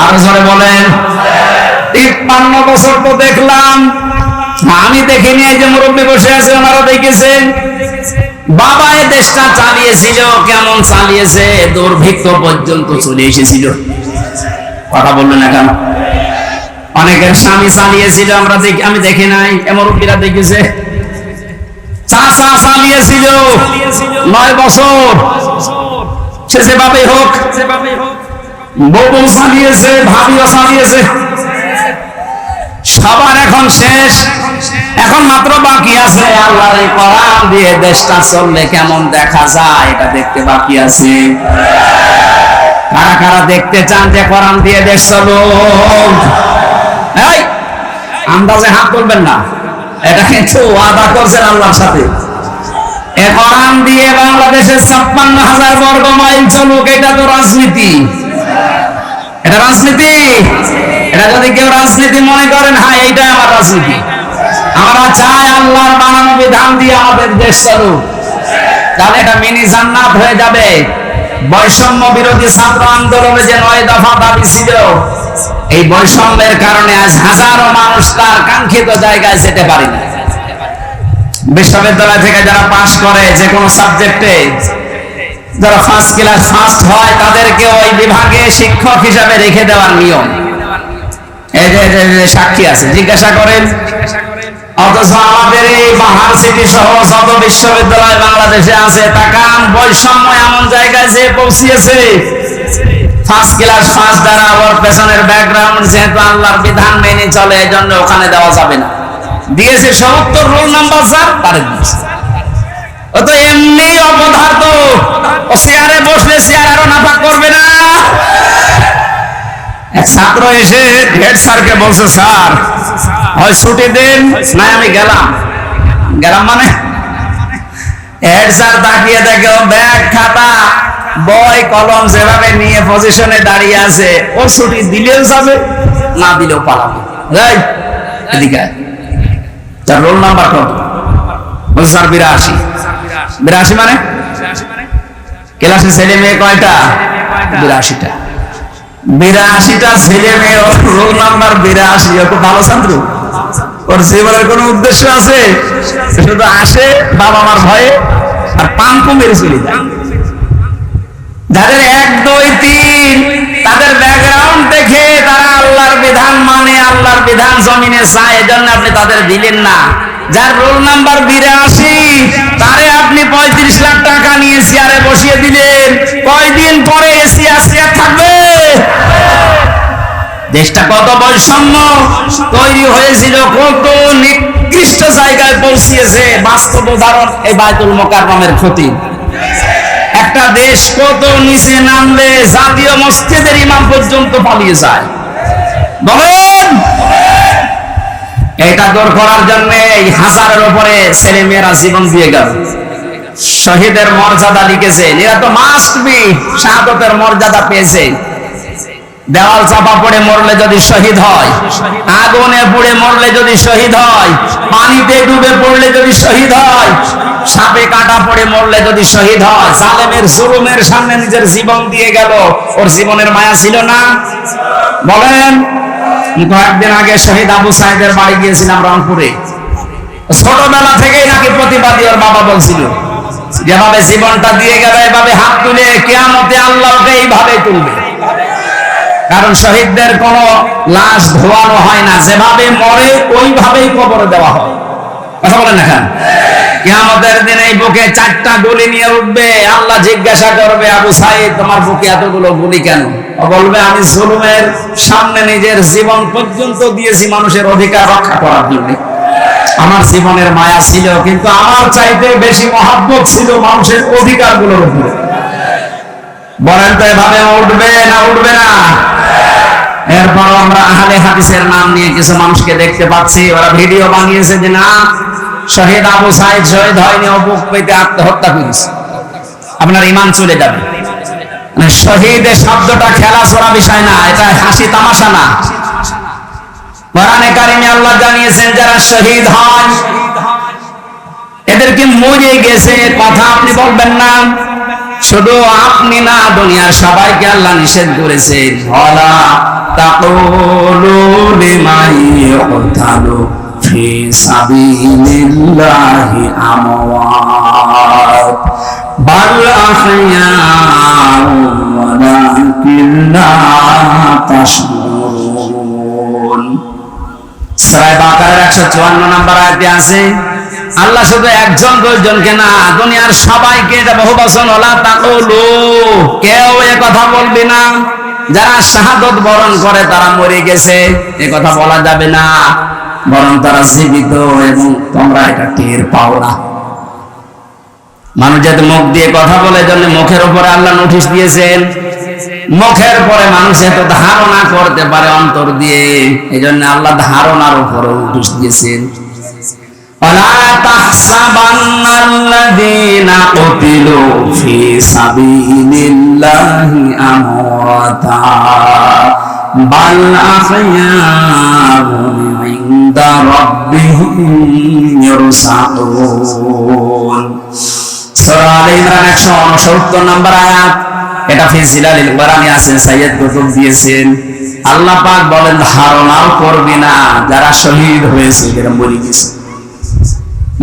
আরো জোরে বলেন। 53 বছর তো দেখলাম, আমি আমি দেখিনি, এই যে মুরব্বী বসে আছে ওনারা দেখেছেন। বাবা এই দেশটা চালিয়েছিল, কেমন চালিয়েছে, দুর্ভিক্ষ পর্যন্ত চলে এসেছিল। কথা বললেন না কেন? অনেকের স্বামী চালিয়েছিল, আমরা দেখি, আমি দেখি নাই, মুরব্বীরা দেখেছে। চাচা চালিয়েছিল 9 বছর, সে যেভাবেই হোক। বউ চালিয়েছে, ভাবিও চালিয়েছে। সবার এখন শেষ, এখন মাত্র বাকি আছে আল্লাহর এই কোরআন দিয়ে দেশটা চললে কেমন দেখা যায়, এটা দেখতে বাকি আছে। কারা কারা দেখতে চান যে কোরআন দিয়ে দেশ চলুক? এই আন্দাজে হাত তুলবেন না, এটা কিন্তু ওয়াদা করছেন আল্লাহর সাথে। এই কোরআন দিয়ে বাংলাদেশের 56,000 বর্গ মাইল চলুক, এটা তো রাজনীতি। এটা রাজনীতি। এটা যদি কেউ রাজনীতি মনে করেন, হ্যাঁ এইটাই আমার রাজনীতি। আমরা চাই আল্লাহর বানানো বিধান দিয়ে আমাদের দেশ চলুক, তাহলে এটা মিনি জান্নাত হয়ে যাবে। বৈষম্য বিরোধী ছাত্র আন্দোলনে যে 9 দফা দাবি ছিল, এই বৈষম্যের কারণে আজ হাজারো মানুষ তার কাঙ্ক্ষিত জায়গায় যেতে পারে না। বিশ্ববিদ্যালয় থেকে যারা পাশ করে যে কোনো সাবজেক্টে, যারা ফার্স্ট ক্লাস ফার্স্ট হয়, তাদেরকে ওই বিভাগে শিক্ষক হিসাবে রেখে দেওয়ার নিয়ম। এই যে সাক্ষী আছে, জিজ্ঞাসা করেন। অথচ আমাদের এই ইউনিভার্সিটি সহ যত বিশ্ববিদ্যালয় বাংলাদেশে আছে, তাকান বৈষম্য এমন জায়গায় যে পৌঁছিয়েছে। ফার্স্ট ক্লাস ফার্স্ট দ্বারা ওর পেছনের ব্যাকগ্রাউন্ড যেহেতু আল্লাহর বিধান মেনে চলে, এই জন্য ওখানে দেওয়া যাবে না। দিয়েছে 70 রোল নাম্বার, স্যার তারে দিয়েছে। ও তো এমনি অপদার্থ, ও চেয়ারে বসলে চেয়ার আরো নাপাক করবে না। এক ছাত্র এসে হেড স্যারকে বলছে, স্যার হয় ছুটি দেন, না আমি গেলাম। মানে হেড স্যার তাকিয়ে দেখে ব্যাগ খাতা বই কলম যেভাবে নিয়ে পজিশনে দাঁড়িয়ে আছে, ও ছুটি দিলেও যাবে, না দিলেও পালাবে। এদিকে তার রোল নাম্বার কত? বলছে স্যার 82। 82 মানে ক্লাসে ছেলে মেয়ে কয়টা? 82টা। 82টা ছেলে মেয়ে, রোল নাম্বার 82। খুব ভালো ছাত্র, ওর জীবনের কোন উদ্দেশ্য আছে? শুধু আসে বাবা মার ভয়ে আর পাঙ্কু মেরে চলে যায়। যাদের 1, 2, 3 তাদের ব্যাকগ্রাউন্ড দেখে তারা আল্লাহর বিধান মানে, আল্লাহর বিধান জমিনে চায়, এজন্য আপনি তাদের দিলেন না। যার রোল নাম্বার 82, তারে আপনি 35 লাখ টাকা নিয়ে চেয়ারে বসিয়ে দিলেন, কয়দিন পরে চেয়ার থাকবে? দেশটা কত বৈষম্য তৈরি হয়েছিল, কত নিকৃষ্ট জায়গায় পৌঁছিয়েছে। বাস্তব উদাহরণ এই বায়তুল মোকাররমের ক্ষতি। একটা দেশ কত নিচে নামলে জাতীয় মসজিদের ইমাম পর্যন্ত পালিয়ে যায়, বলেন। এটা দূর করার জন্য এই হাজারের উপরে ছেলে মেয়েরা জীবন দিয়ে গেল। শহীদের মর্যাদা লিখেছে, এরা তো মাস্ট বি শাহাদাতের মর্যাদা পেয়েছে। দেওয়াল চাপা পড়ে মরলে যদি শহীদ হয়, আগুনে পুড়ে মরলে যদি শহীদ হয়, পানিতে ডুবে পড়লে যদি শহীদ হয়, সাপে কাটা পড়ে মরলে যদি শহীদ হয়, জালেমের জুলুমের সামনে নিজের জীবন দিয়ে গেল, ওর জীবনের মায়া ছিল না? বলেন। কয়েকদিন আগে শহীদ আবু সাইদের বাড়ি গিয়েছিলাম রংপুরে। ছোটবেলা থেকেই নাকি প্রতিবাদী ওর বাবা বলছিল, যেভাবে জীবনটা দিয়ে গেল, এভাবে হাত তুলে কিয়ামতে আল্লাহকে এইভাবে তুলবে। কারণ শহীদদের কোন লাশ ধোয়ানো হয় না, যেভাবে মরে ওইভাবেই কবরে দেওয়া হয়। কথা বলেন না কেন? কিয়ামতের দিন এই বুকে 4টা গুলি নিয়ে উঠবে, আল্লাহ জিজ্ঞাসা করবে, আবু সাইদ তোমার বুকে এতগুলো গুলি কেন? ও বলবে, আমি জুলুমের সামনে নিজের জীবন পর্যন্ত দিয়েছি মানুষের অধিকার রক্ষা করার জন্য। আমার জীবনের মায়া ছিল, কিন্তু আমার চাইতে বেশি মহাব্বত ছিল মানুষের অধিকারগুলোর উপরে। বলেন তো এভাবে উঠবে না উঠবে না? এরপর আমরা আহলে হাদিসের নাম নিয়ে কিছু মানুষকে দেখতে পাচ্ছি, ওরা ভিডিও বানিয়েছে যে না, শহীদ আবু সাইদ শহীদ হয়নি, ও বুক পেতে আত্মহত্যা করেছে। আপনার ঈমান চলে যাবে। মানে শহীদের শব্দটা খেলা ছোড়া বিষয় না, এটা হাসি তামাশা না। কোরআনে কারিমে আল্লাহ জানিয়েছেন, যারা শহীদ হয় এদেরকে মরে গেছে কথা আপনি বলবেন না। শুধু আপনি না, দুনিয়ার সবাইকে আল্লাহ নিষেধ করেছে, ওয়ালা তাকুলু লিমান ইউকতালু في سبيل الله أموات بل أحياء ولكن لا تشعرون সূরা বাকারার 154 নম্বর আয়াতে আছে আল্লাহ শুধু একজন দুইজনকে না দুনিয়ার সবাইকে এটা বহুবচন ওলা তাকুলু কেউ এই কথা বলবে না যারা শাহাদাত বরণ করে তারা মরে গেছে এই কথা বলা যাবে না বরং তারা জীবিত এবং তোমরা এটা টের পাও না মানুষ যাতে মুখ দিয়ে কথা বলে জন্য মুখের উপরে আল্লাহ নোটিশ দিয়েছেন মুখের পরে মানুষ এত ধারণা করতে পারে অন্তর দিয়ে এইজন্য আল্লাহ ধারণার উপরে নোটিশ দিয়েছেন ولا تحسبن الذين قتلوا في سبيل الله أمواتا بل أحياء عند ربهم يرزقون সূরা আলে ইমরান 169 নম্বর আয়াত এটা ফি জিলালিল কোরআনে আছে সাইয়্যিদ কুতুব দিয়েছেন আল্লাহ পাক বলেন ধারণাও করবে না যারা শহীদ হয়েছে যারা মরে গেছে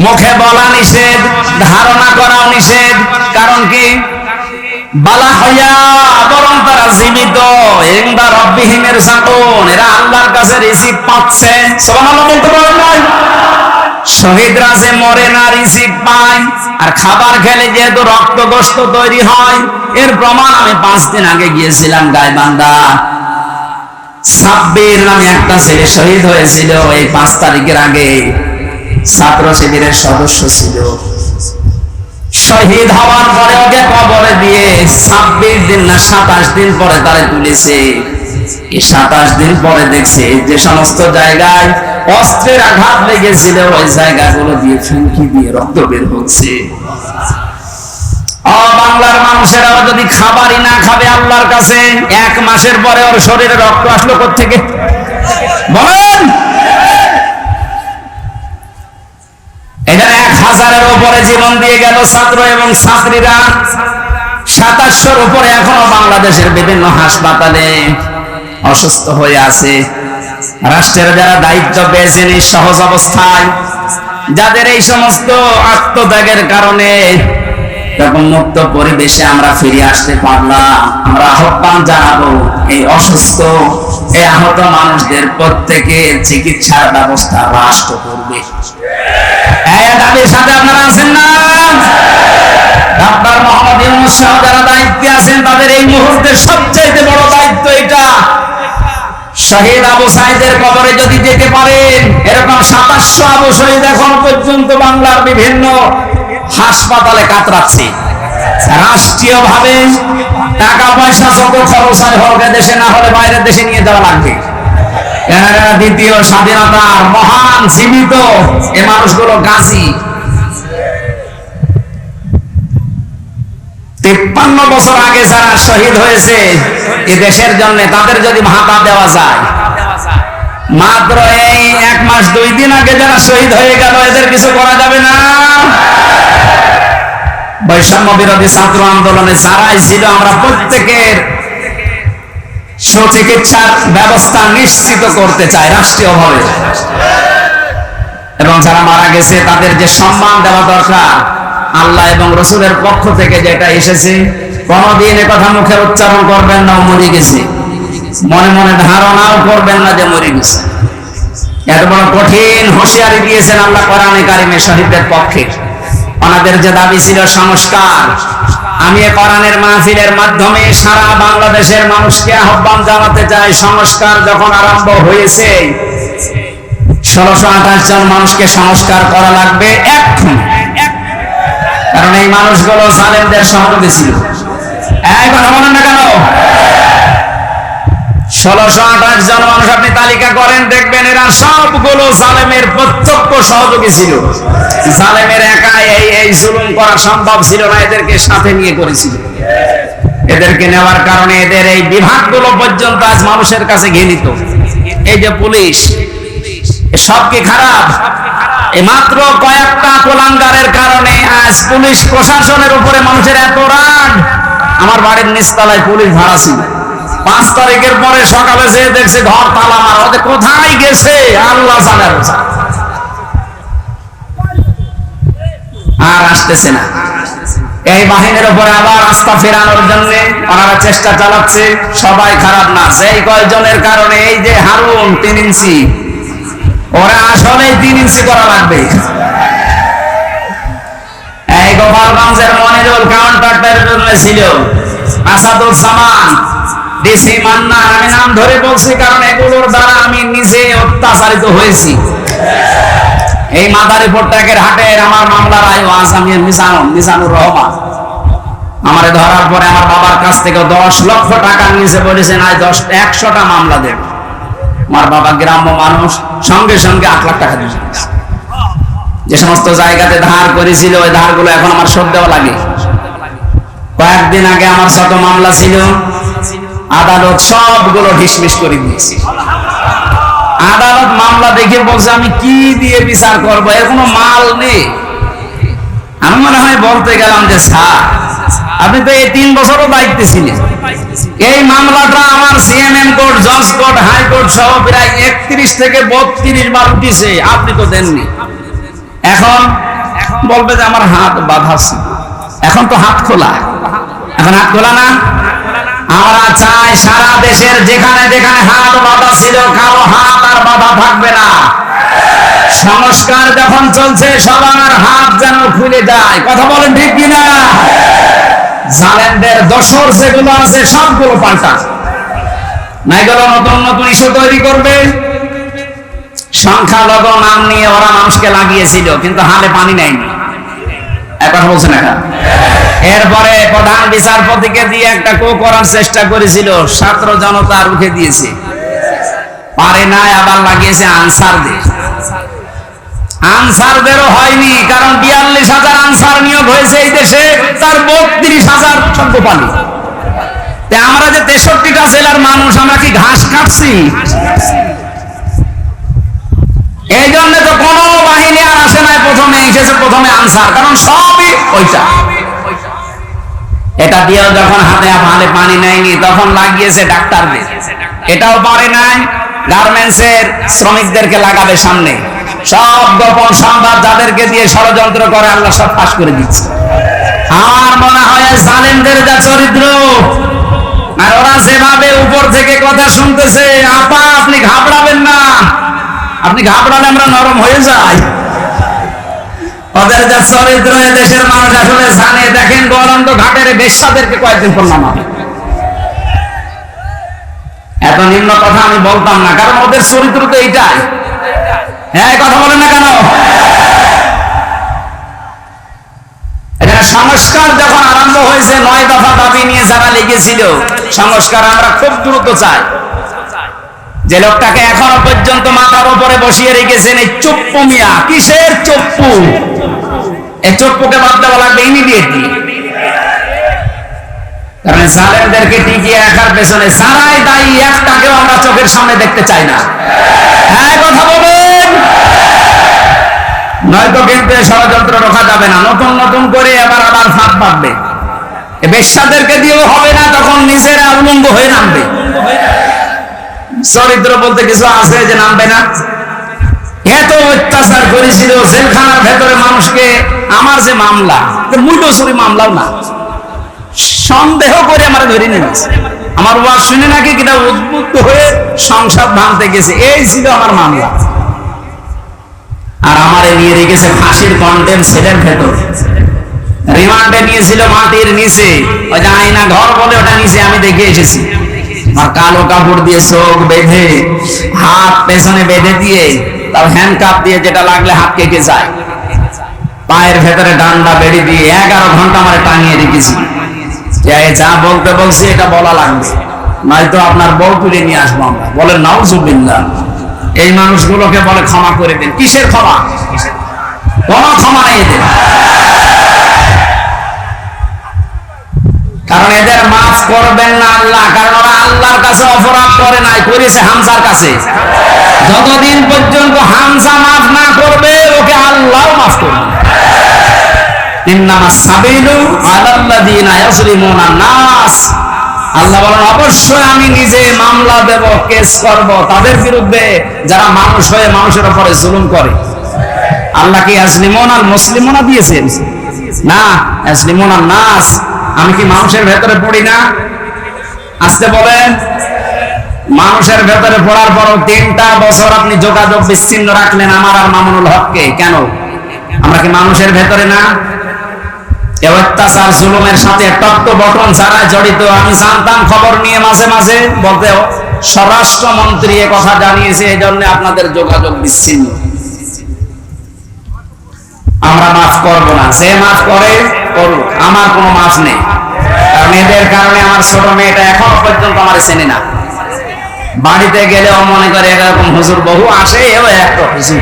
মুখে বলা নিষেধ ধারণা করা নিষেধ কারণ কি বালা হইয়া বরং তারা জীবিত ইনদা রাব্বিহিম ইরসাকুন এরা আল্লাহর কাছে রিজিক পাচ্ছে সুবহানাল্লাহ বলতে পারেন না শহীদরা যে মরে না রিজিক পায় আর খাবার খেলে যেহেতু রক্ত গোশত তৈরি হয় এর প্রমাণ আমি 5 দিন আগে গিয়েছিলাম গাইবান্ধা সাব্বির নামে একটা ছেলে শহীদ হয়েছিল এই 5 তারিখের আগে ছাত্র শিবিরের সদস্য ছিল শহীদ হওয়ার পরে ওকে কবরে দিয়ে 26 দিন না 27 দিন পরে তারে তুলেছে এই 27 দিন পরে দেখছে যে সমস্ত জায়গায় অস্ত্রের আঘাত লেগেছিল ওই জায়গাগুলো দিয়ে ফুঁকি দিয়ে রক্ত বের হচ্ছে বাংলার মানুষেরাও যদি খাবারই না খাবে আল্লাহর কাছে 1 মাসের পরে ওর শরীরে রক্ত আসলো কোত্থেকে বলেন এখানে 1000-এর উপরে জীবন দিয়ে গেল ছাত্র এবং ছাত্রীরা 2700-র উপরে এখনো বাংলাদেশের বিভিন্ন হাসপাতালে অসুস্থ হয়ে আছে রাষ্ট্রের যারা দায়িত্ব পেয়েছেন এই সহজ অবস্থায় যাদের এই সমস্ত আত্মত্যাগের কারণে তখন মুক্ত পরিবেশে আমরা ফিরে আসতে পারলাম আমরা আহ্বান জানাবো এই অসুস্থ এই আহত মানুষদের প্রত্যেকের চিকিৎসার ব্যবস্থা রাষ্ট্র করবে এই দাবির সাথে আপনারা আছেন না ডক্টর মোহাম্মদ ইউনূস সাহেব যারা দায়িত্বে আছেন তাদের এই মুহূর্তে সবচেয়ে বড় দায়িত্ব এটা শহীদ আবু সাঈদের কবরে যদি যেতে পারেন এরকম 2700 আবু শহীদ এখন পর্যন্ত বাংলার বিভিন্ন হাসপাতালে কাতরাচ্ছে রাষ্ট্রীয়ভাবে টাকা পয়সা যত খরচ হয় হোক দেশে না হলে বাইরের দেশে নিয়ে যাওয়া লাগবে কেননা দ্বিতীয় স্বাধীনতার মহান জীবিত এই মানুষগুলো গাজী 53 বছর আগে যারা শহীদ হয়েছে এই দেশের জন্য তাদের যদি ভাতা দেওয়া যায় মাত্র এই 1 মাস 2 দিন আগে যারা শহীদ হয়ে গেল এদের কিছু করা যাবে না বৈষম্য বিরোধী ছাত্র আন্দোলনে যারাই ছিল আমরা প্রত্যেকের সুচিকিৎসার ব্যবস্থা নিশ্চিত করতে চাই রাষ্ট্রীয়ভাবে এবং যারা মারা গেছে তাদের যে সম্মান দেওয়া দরকার আল্লাহ এবং রাসূলের পক্ষ থেকে যেটা এসেছে কোনদিন এ কথা মুখে উচ্চারণ করবেন না মরে গেছে মনে মনে ধারণাও করবেন না যে মরে গেছে এত বড় কঠিন হুঁশিয়ারি দিয়েছেন আল্লাহ কোরআনে কারিমে শহীদদের পক্ষে ওনাদের যে দাবি ছিল সংস্কার আমি এই কোরআনের মাহফিলের মাধ্যমে সারা বাংলাদেশের মানুষকে আহ্বান জানাতে চাই সংস্কার যখন আরম্ভ হয়েছে 1628 জন মানুষকে সংস্কার করা লাগবে এখন কারণ এই মানুষগুলো জালেমদের সহযোগী ছিল এই কথা বলেন না কেন 1628 জন মানুষ আপনি তালিকা করেন দেখবেন এরা সবগুলো জালেমের প্রত্যক্ষ সহযোগী ছিল জালেমের একা এই জুলুম করা সম্ভব ছিল না এদেরকে সাথে নিয়ে করেছিল এদেরকে নেওয়ার কারণে এদের এই বিভাগগুলো পর্যন্ত আজ মানুষের কাছে ঘৃণিত এই যে পুলিশ সব কি খারাপ এই মাত্র কয়েকটা কুলাঙ্গারের কারণে আজ পুলিশ প্রশাসনের উপরে মানুষের এত রাগ আমার বাড়ির নিচতলায় পুলিশ ভাড়া ছিল 5 তারিখের পরে সকালে যে দেখছে ঘর তালা মারা ওদের কোথায় গেছে আল্লাহ জানে আর আসতেছে না। এই বাহিনীর উপরে আবার আস্থা ফেরানোর জন্য ওনারা চেষ্টা চালাচ্ছে। সবাই খারাপ না, সেই কয়েকজনের কারণে এই যে হারুন 3 ইঞ্চি, ওরা আসলে 3 ইঞ্চি করা লাগবে। এই গোপালগঞ্জের মনিরুল কাউন্টারটার জন্য ছিল আসাদুল সামান, ডিসি মান্নান। আমি নাম ধরে বলছি কারণ এগুলোর দ্বারা আমি নিজে অত্যাচারিত হয়েছি। এই মাদারীপুর ট্যাগের হাটের আমার মামলার আসামি মিজানুর রহমান আমারে ধরার পরে আমার বাবার কাছ থেকে 10 লক্ষ টাকা নিয়েছে, বলেছেন আজ 100টা মামলা দেব। আমার বাবা গ্রাম্য মানুষ, সঙ্গে সঙ্গে 8 লাখ টাকা দিয়েছে। যে সমস্ত জায়গাতে ধার করেছিল ওই ধারগুলো এখন আমার শোধ দেওয়া লাগে। কয়েকদিন আগে আমার শত মামলা ছিল, আদালত সবগুলো ঢিসমিস করে দিয়েছে। আদালত মামলা দেখে বলছে আমি কি দিয়ে বিচার করবো, এর কোনো মাল নেই। আমি মনে হয় বলতে গেলাম যে স্যার আপনি তো এই 3 বছরও দায়িত্বে ছিলেন, এই মামলাটা আমার সিএমএম কোর্ট, জজ কোর্ট, হাইকোর্ট সহ প্রায় 31 থেকে 32 বার উঠেছে, আপনি তো দেননি। এখন বলবে যে আমার হাত বাঁধা ছিল। এখন তো হাত খোলা, এখন হাত খোলা না। আমরা চাই সারা দেশের যেখানে যেখানে হাত বাঁধা ছিল কারো হাত আর বাঁধা থাকবে না। সংস্কার যখন চলছে সবার হাত যেন খুলে যায়। কথা বলেন ঠিক কিনা? জালেমদের দোসর যেগুলো আছে সবগুলো পাল্টা, না এগুলো নতুন নতুন ইস্যু তৈরি করবে। সংখ্যালঘু নাম নিয়ে ওরা মানুষকে লাগিয়েছিল, কিন্তু হালে পানি নেয়নি। কথা বলছেন না। এরপরে প্রধান বিচারপতিকে দিয়ে একটা কো করার চেষ্টা করেছিল, ছাত্র জনতা রুখে দিয়েছে, পারে নাই, আবার লাগিয়েছে আনসারদের। আনসারদেরও হয়নি, কারণ 42,000 আনসার নিয়োগ হয়েছে এই দেশে, তার 32,000 সভ্যপালী। আমরা যে 63টা জেলার মানুষ, আমরা কি ঘাস কাটছি? এই জন্য তো কোন বাহিনী আর আসে নাই, প্রথমে এসেছে প্রথমে আনসার, কারণ সবই ওইটা। এটা দিয়েও যখন হাতে পানি নেয়নি তখন লাগিয়েছে ডাক্তারদের, এটাও পারে নাই। গার্মেন্টসের শ্রমিকদেরকে লাগাবে সামনে, সব গোপন সংবাদ যাদেরকে দিয়ে ষড়যন্ত্র করে আল্লাহ সব ফাঁস করে দিচ্ছে। আমার মনে হয় জালেমদের যা চরিত্র, আর ওরা যেভাবে উপর থেকে কথা শুনতেছে, আপা আপনি ঘাবড়াবেন না, আপনি ঘাবড়ালে আমরা নরম হয়ে যাই। ওদের যা চরিত্র দেশের মানুষ আসলে জানে। দেখেন গোয়ালন্দ ঘাটের বেশ্যাদেরকে কয়েকদিন করলাম আমি, এত নিম্ন কথা আমি বলতাম না, কারণ ওদের চরিত্র তো এইটাই। হ্যাঁ, কথা বলেন না কেন? এখানে সংস্কার যখন আরম্ভ হয়েছে, 9 দফা দাবি নিয়ে যারা লেগেছিল, সংস্কার আমরা খুব দ্রুত চাই। যে লোকটাকে এখনো পর্যন্ত মাথার উপরে বসিয়ে রেখেছেন, এই চপ্পু মিয়া, কিসের চপ্পু? এই চপ্পুকে বাদ দেওয়া লাগবে ইমিডিয়েটলি। কারণ জালেমদেরকে টিকিয়ে রাখার পেছনে যারাই দায়ী, একটাকেও আমরা চোখের সামনে দেখতে চাই না। হ্যাঁ, কথা বলেন। নয়তো কিন্তু ষড়যন্ত্র রোখা যাবে না। নতুন নতুন করে আবার ফাঁদ পাতবে। বেশ্যাদেরকে দিয়েও হবে না, তখন নিজেরা উলঙ্গ হয়ে নামবে। চরিত্র বলতে কিছু আছে যে নামবে না? এত অত্যাচার করেছিল জেলখানার ভেতরে মানুষকে। আমার যে মামলা, মুল্যসুরি মামলাও না, সন্দেহ করে আমার ধরে নিয়েছে। আমার ওয়াজ শুনে নাকি কিনা উদ্বুদ্ধ হয়ে সংসদ ভাঙতে গেছে, এই ছিল আমার মামলা। আর আমারে নিয়ে রেখেছে ফাঁসির কন্টেম সেলের ভেতর, রিমান্ডে নিয়েছিল মাটির নিচে, ওই যে আয়না ঘর বলে ওটা নিচে, আমি দেখে এসেছি। আর কালো কাপড় দিয়ে চোখ বেঁধে, হাত পেছনে বেঁধে দিয়ে, তার হ্যান্ডকাপ দিয়ে, যেটা লাগলে হাত কেটে যায়, পায়ের ভেতরে ডান্ডা বেড়ে দিয়ে 11 ঘন্টা আমার টাঙিয়ে রেখেছি। যা বলতে বলছি এটা বলা লাগবে, নয়তো আপনার বউ তুলে নিয়ে আসবো আমরা। বলে নাউজুবিল্লাহ। এই মানুষগুলোকে বলে ক্ষমা করে দেন। কিসের ক্ষমা? কোন ক্ষমা নেই এদের। কারণ এদের মাফ করবেন না আল্লাহ, কারণ ওরা আল্লাহর কাছে অপরাধ করে নাই, করেছে হামজার কাছে। যতদিন পর্যন্ত হামজা মাফ না করবে, ওকে আল্লাহ মাফ করবে। ইন্নামাস সাবিলু আলাল্লাযিনা ইয়াজলিমুনা নাস। আল্লাহ বলেন অবশ্যই আমি নিজে মামলা দেব, কেস করব তাদের বিরুদ্ধে যারা মানুষ হয়ে মানুষের উপরে জুলুম করে। আল্লাহ কি ইয়াজলিমুনা আল মুসলিমুনা দিয়েছেন? না, ইয়াসলিমুনা নাস, আমি কি মানুষের ভেতরে পড়ি না? আসতে বলেন। মানুষের ভেতরে পড়ার পরও 3টা বছর আপনি যোগাযোগ বিচ্ছিন্ন রাখলেন আমার আর মামুনুল হককে, কেন? আমরা কি মানুষের ভেতরে না? এই অত্যাচার জুলুমের সাথে টক্ট বটন ছাড়া জড়িত। আমি জানতাম, খবর নিয়ে মাঝে মাঝে বলতে স্বরাষ্ট্রমন্ত্রী এ কথা জানিয়েছে, এই জন্য আপনাদের যোগাযোগ বিচ্ছিন্ন। আমরা মাফ করব না, সে মাফ করে করুক, আমার কোনো মাফ নেই। কারণ এদের কারণে আমার ছোট মেয়েটা এখনো পর্যন্ত আমার চেনে না। বাড়িতে গেলেও মনে করে এরকম হুজুর বহু আসে, এও একটা হুজুর।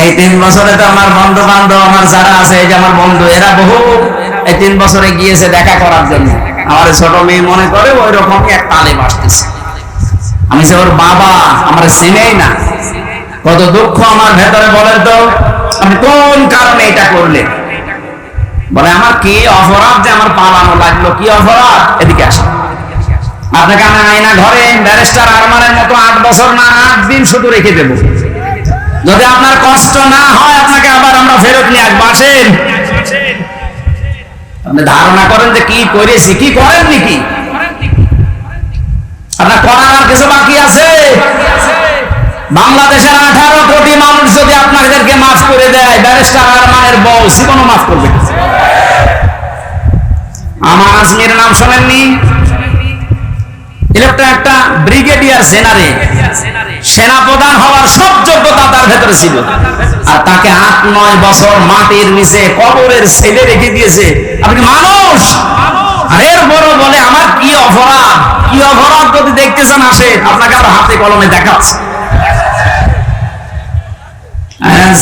এই 3 বছরে তো আমার বন্ধু বান্ধব আমার যারা আছে, এই যে আমার বন্ধু, এরা বহু এই 3 বছরে গিয়েছে দেখা করার জন্য। আমার ছোট মেয়ে মনে করে ওই রকমই এক তালিম আসতেছে। আমি যে ওর বাবা, আমার চিনেই না। কত দুঃখ আমার ভেতরে, বলেন তো আপনি কোন কারণে এটা করলেন? বলে আমার কি অপরাধ যে আমার পালানো লাগলো? কি অপরাধ? এদিকে আসেন। আপনাকে আমি আয়না ঘরে ব্যারিস্টার আরমানের মতো 8 বছর না 8 দিন শুধু রেখে দেব। যদি আপনার কষ্ট না হয় আপনাকে আবার আমরা ফেরত নিয়ে আসবো। আসেন। আপনি ধারণা করেন যে কি করেছি, কি করেন নাকি? আপনার করার আর কিছু বাকি আছে? বাংলাদেশের 18 কোটি মানুষ যদি আপনাদেরকে মাফ করে দেয়, ব্যারিস্টার আরমানের বউ জীবনও মাফ করবে। আমার আজমির নাম শোনেননি? একটা ব্রিগেডিয়ার জেনারেল, সেনাপ্রধান হওয়ার সব যোগ্যতা তার ভেতরে ছিল, আর তাকে 8-9 বছর মাটির নিচে কবরের ছেলে রেখে দিয়েছে। আপনি মানুষ, আর এর বড় বলে আমার কি অপরাধ? কি অপরাধ যদি দেখতে চান আসেন, আপনাকে আর হাতে কলমে দেখাচ্ছে।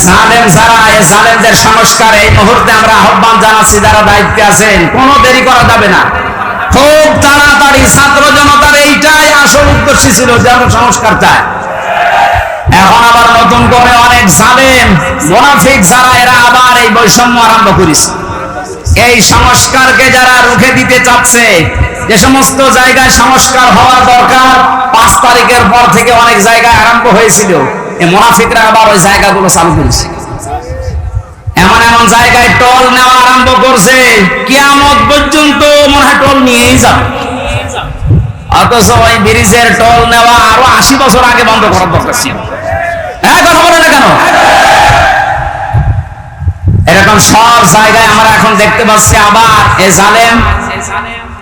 জালেম যারা, এই জালেমদের সংস্কার এই মুহূর্তে আমরা আহ্বান জানাচ্ছি, যারা দায়িত্বে আছেন, কোনো দেরি করা যাবে না। খুব তাড়াতাড়ি ছাত্র জনতার এইটাই আসল উদ্দেশ্য ছিল, যেন সংস্কার চায়। এখন আবার নতুন করে অনেক জালেম মুনাফিক যারা, এরা আবার এই বৈষম্য আরম্ভ করেছে। এই সংস্কারকে যারা রুখে দিতে চাচ্ছে, যে সমস্ত জায়গায় সংস্কার হওয়ার দরকার 5 তারিখের পর থেকে অনেক জায়গায় আরম্ভ হয়েছিল, এই মুনাফিকরা আবার ওই জায়গাগুলো চালু করেছে। এমন এমন জায়গায় টোল নেওয়া আরম্ভ করছে, কিয়ামত পর্যন্ত মনে হয় টোল নিয়েই যাবে। অথচ ওই ব্রিজের টোল নেওয়া আরো 80 বছর আগে বন্ধ করার দরকার ছিল। হ্যাঁ, কথা বলে না কেন? এরকম সব জায়গায় আমরা এখন দেখতে পাচ্ছি আবার এই জালেম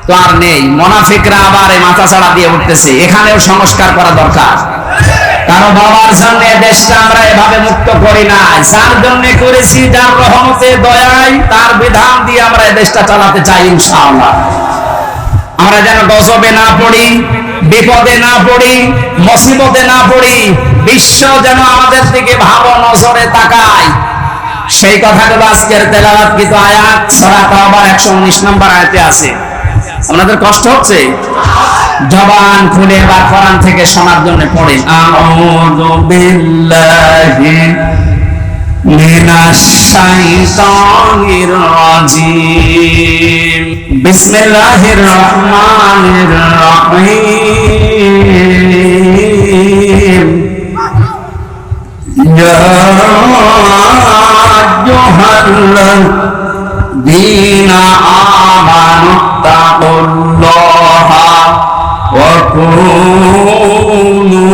তো আর নেই, মুনাফিকরা আবার এই মাথা ছাড়া দিয়ে উঠতেছে। এখানেও সংস্কার করা দরকার। কারণ বাবার জন্য দেশটা আমরা এভাবে মুক্ত করি না, যার জন্য করেছি, যার রহমতে দয়ায় তার বিধান দিয়ে আমরা এই দেশটা চালাতে চাই ইনশাআল্লাহ। আমরা যেন গজবে না পড়ি, বিপদে না পড়ি, মুসিবতে না পড়ি, বিশ্ব যেন আমাদের দিকে ভালো নজরে তাকায়, সেই কথাগুলো আজকের তেলাওয়াতকৃত আয়াত সূরা তাওবার 119 নম্বর আয়াতে আছে। আপনাদের কষ্ট হচ্ছে? জবান খুলে বা কোরআন থেকে শোনার জন্য পড়েন। আউযু বিল্লাহি মিনাশ শাইতানির রাজিম। বিসমিল্লাহির রহমানির রহিম। ইয়া আইয়ুহাল্লাযীনা আমানু তাকুল্লাহা ওয়া কুনু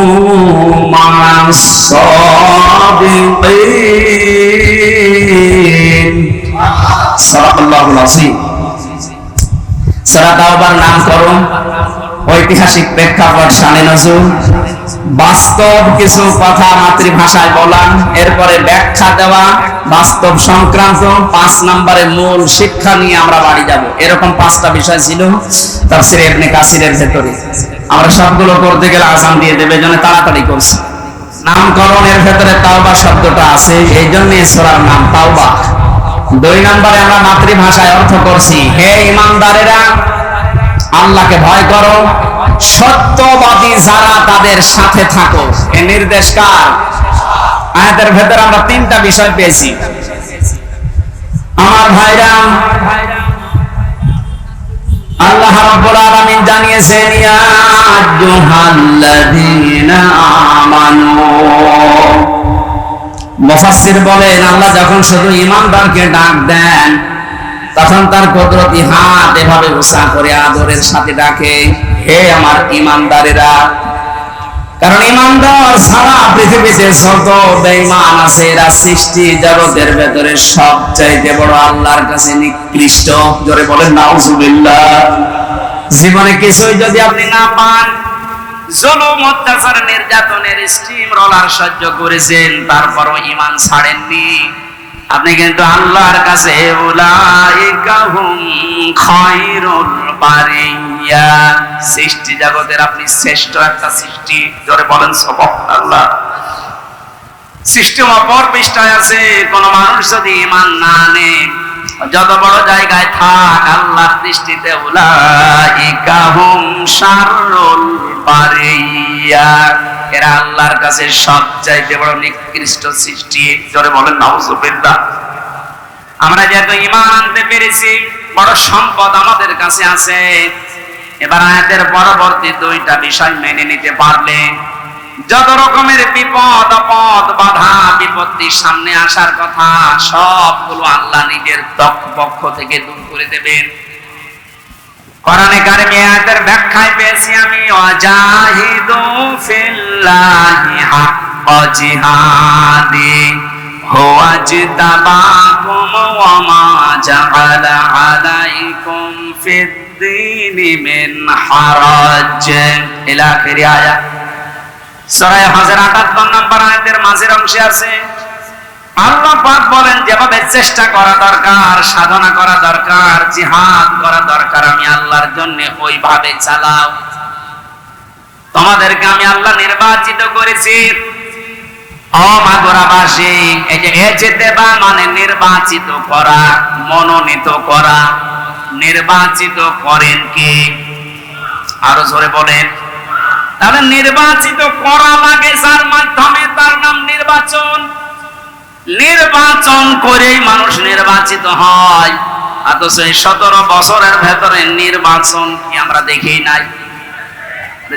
মা'আস সাদিকিন। সাদাকাল্লাহুল আযীম। সূরা তাওবার নামকরণ, ঐতিহাসিক প্রেক্ষাপট, শানে নজুল, বাস্তব কিছু কথা মাতৃভাষায় বলা, এরপরে ব্যাখ্যা দেওয়া, বাস্তব সংক্রান্ত 5 নম্বরে মূল শিক্ষা নিয়ে আমরা বাড়ি যাব। এরকম 5টা বিষয় ছিল তাফসীর ইবনে কাসিরের ভেতরে। আমরা সবগুলো করতে গেলে আযান দিয়ে দেবে, জন্য তাড়াতাড়ি করছি। নামকরণের ভেতরে তাওবা শব্দটা আছে, এই জন্য সূরার নাম তাওবা। 2 নম্বরে আমরা মাতৃভাষায় অর্থ করছি, হে ঈমানদারেরা আল্লাহকে ভয় করো, সত্যবাদী যারা তাদের সাথে থাকো। এই নির্দেশ কার? আয়াতের ভেতরে আমরা 3টা বিষয় পেয়েছি। আমার ভাইরা, আল্লাহ রাব্বুল আলামিন জানিয়েছেন, ইয়া আইয়ুহাল্লাযীনা আমানু, মুফাসসির বলেন আল্লাহ যখন শুধু ঈমানদারকে ডাক দেন তখন তার কুদরতি হাত এভাবে উঁচা করে আদরের সাথে ডাকে, হে আমার ঈমানদারেরা। কারণ ঈমানদার ছাড়া পৃথিবীতে যত বেঈমান আছে এরা সৃষ্টি জগতের ভেতরে সবচাইতে বড় আল্লাহর কাছে নিকৃষ্ট। জোরে বলেন নাউজুবিল্লাহ। জীবনে কিছুই যদি আপনি না পান, জুলুম অত্যাচার নির্যাতনের স্টিম রোলার সহ্য করেছেন, তারপরও ঈমান ছাড়েননি, আপনি কিন্তু আল্লাহর কাছে উলাইকা হুম খায়রুল বারিয়া, সৃষ্টি জগতের আপনি শ্রেষ্ঠ একটা সৃষ্টি। জোরে বলেন সুবহানাল্লাহ। সৃষ্টি অপর পৃষ্ঠায় আছে, কোন মানুষ যদি ঈমান না আনে, যত বড় জায়গায় থাক, আল্লাহর দৃষ্টিতে উলাইকা হুম শাররুল বারিয়া, এরা আল্লাহর কাছে সবচাইতে বড় নিকৃষ্ট সৃষ্টি। জোরে বলেন নাউজুবিল্লাহ। আমরা যেহেতু ঈমান আনতে পেরেছি, বড় সম্পদ আমাদের কাছে আছে। এবার আয়াতের পরবর্তী দুইটা বিষয় মেনে নিতে পারলে যত রকমের বিপদ আপদ বাধা বিপত্তির সামনে আসার কথা সবগুলো আল্লাহ নিজের পক্ষ থেকে দূর করে দেবেন। কোরআনে কারিমে আয়াতের ব্যাখ্যায় পেয়েছি আমি, ওয়াজাহিদু ফিল্লাহি হাক্কা জিহাদি হুয়া জিতাবাকুম ওয়া মা জাআলা আলাইকুম ফিদ-দীনি মিন হারাজ ইলা আখির আয়াত। সূরা হজের ৭৮ নম্বর আয়াতের মাঝের অংশে আছে, আল্লাহ পাক বলেন যেভাবে চেষ্টা করা দরকার, সাধনা করা দরকার, জিহাদ করা দরকার, আমি আল্লাহর জন্য ওইভাবে চালাও। তোমাদেরকে আমি আল্লাহ নির্বাচিত করেছি। ও মাগুরাবাসী, এই যে এজেতেবা মানে নির্বাচিত করা, মনোনীত করা। নির্বাচিত করেন কে? আরো জোরে বলেন। তাহলে নির্বাচিত করা লাগে যার মাধ্যমে, তার নাম নির্বাচন। নির্বাচন করেই মানুষ নির্বাচিত হয়। অথচ এই 17 বছরের ভেতরে নির্বাচন কি আমরা দেখি নাই?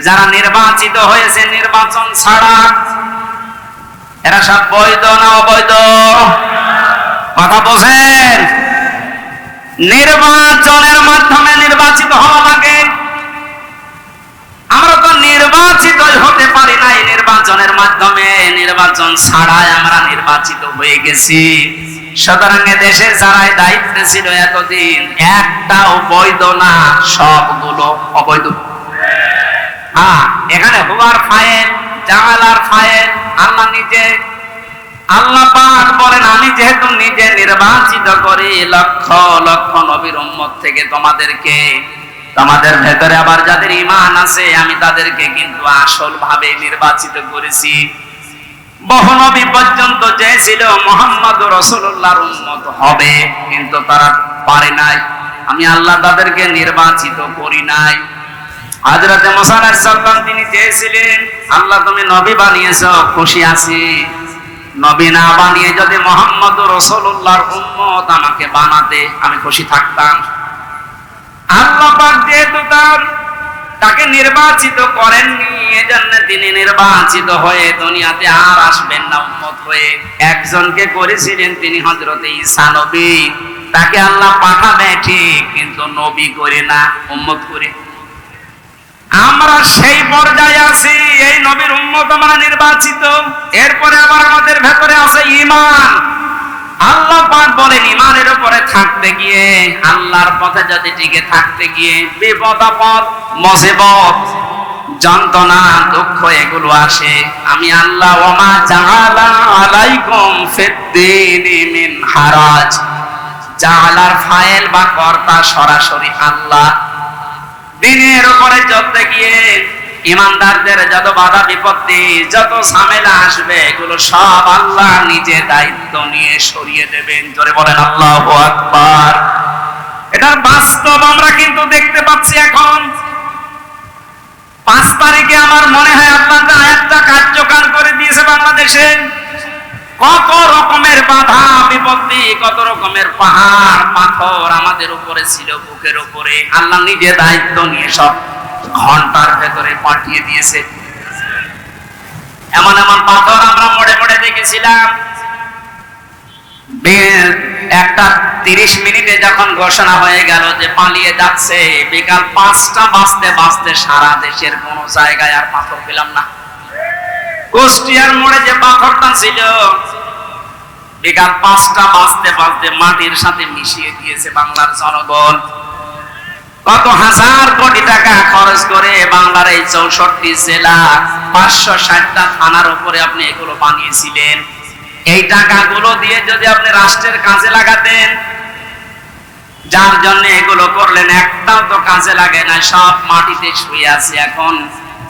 যারা নির্বাচিত হয়েছে নির্বাচন ছাড়া, এরা সব বৈধ না অবৈধ? কথা বোঝেন? নির্বাচনের মাধ্যমে নির্বাচিত হওয়া লাগে। আমরা তো নির্বাচিতই হতে পারি নাই নির্বাচনের মাধ্যমে, নির্বাচন ছাড়াই আমরা নির্বাচিত হয়ে গেছি। সুতরাং দেশে যারাই দায়িত্বে ছিল এতদিন, একটাও বৈধ না, সবগুলো অবৈধ। হ্যাঁ, এখানে হুয়ার ফাইল, জাআলার ফাইল আল্লাহ নিজে। আল্লাহ পাক বলেন আমি যেহেতু নিজে নির্বাচিত করি লক্ষ লক্ষ নবীর উম্মত থেকে তোমাদেরকে, তোমাদের ভেতরে আবার যাদের ঈমান আছে আমি তাদেরকে কিন্তু আসল ভাবে নির্বাচিত করেছি। বহু নবী পর্যন্ত চেয়েছিল মুহাম্মদুর রাসূলুল্লাহর উম্মত হবে, কিন্তু তারা পারে নাই। আমি আল্লাহ তাদেরকে নির্বাচিত করি নাই। হযরত মুসা আলাইহিস সালাম তিনি চেয়েছিলেন, আল্লাহ তুমি নবী বানিয়েছো, খুশি আছি। নবী না বানিয়ে যদি মুহাম্মদুর রাসূলুল্লাহর উম্মত আমাকে বানাতে, আমি খুশি থাকতাম। আল্লাহ পাক যেহেতু তাকে নির্বাচিত করেননি, এজন্য তিনি নির্বাচিত হয়ে দুনিয়াতে আর আসবেন না উম্মত হয়ে। একজনকে করেছিলেন তিনি হযরত ঈসা নবী, তাকে আল্লাহ পাঠাবে ঠিক, কিন্তু নবী করে না, উম্মত করে। আমরা সেই পর্যায়ে আছি, এই নবীর উম্মত আমরা নির্বাচিত। এরপরে আবার আমাদের ভেতরে আছে ঈমান। আল্লাহ পাক বলেন ঈমানের উপরে থাকতে গিয়ে, আল্লাহর পথে যদি টিকে থাকতে গিয়ে বিপদ আপদ মুসিবত যন্ত্রণা দুঃখ এগুলো আসে, আমি আল্লাহ ওয়া মা জাআলা আলাইকুম ফিদ-দীনি মিন হারাজ। জাআলার ফাইল বা কর্তা সরাসরি আল্লাহ। দিনের উপরে চলতে গিয়ে ইমানদারদের যত বাধা বিপত্তি, যত ঝামেলা আসবে, এগুলো সব আল্লাহ নিজে দায়িত্ব নিয়ে সরিয়ে দেবেন। জোরে বলেন আল্লাহু আকবার। এটার বাস্তব আমরা কিন্তু দেখতে পাচ্ছি। এখন 5 তারিখে আমার মনে হয় আল্লাহ আয়াতটা কার্যকর করে দিয়েছে বাংলাদেশে। কত রকমের বাধা বিপত্তি, কত রকমের পাহাড় পাথর আমাদের উপরে ছিল, বুকের উপরে আল্লাহ নিজে দায়িত্ব নিয়ে সব ঘন্টার ভেতরে পাঠিয়ে দিয়েছে। এমন এমন পাথর আমরা মোড়ে মোড়ে দেখেছিলাম, একটা 30 মিনিটে যখন ঘোষণা হয়ে গেল যে পালিয়ে যাচ্ছে, বিকাল 5টা বাজতে বাজতে সারা দেশের কোন জায়গায় আর পাথর পেলাম না। কুষ্টিয়ার মোড়ে যে পাথরটা ছিল, বিকাল 5টা বাজতে বাজতে মাটির সাথে মিশিয়ে দিয়েছে বাংলার জনগণ। কত হাজার কোটি টাকা খরচ করে বাংলার এই 64 জেলা 560টা থানার উপরে আপনি এগুলো বানিয়েছিলেন। এই টাকাগুলো দিয়ে যদি আপনি রাষ্ট্রের কাজে লাগাতেন, যার জন্য এগুলো করলেন একটাও তো কাজে লাগে না, সব মাটিতে শুয়ে আছে। এখন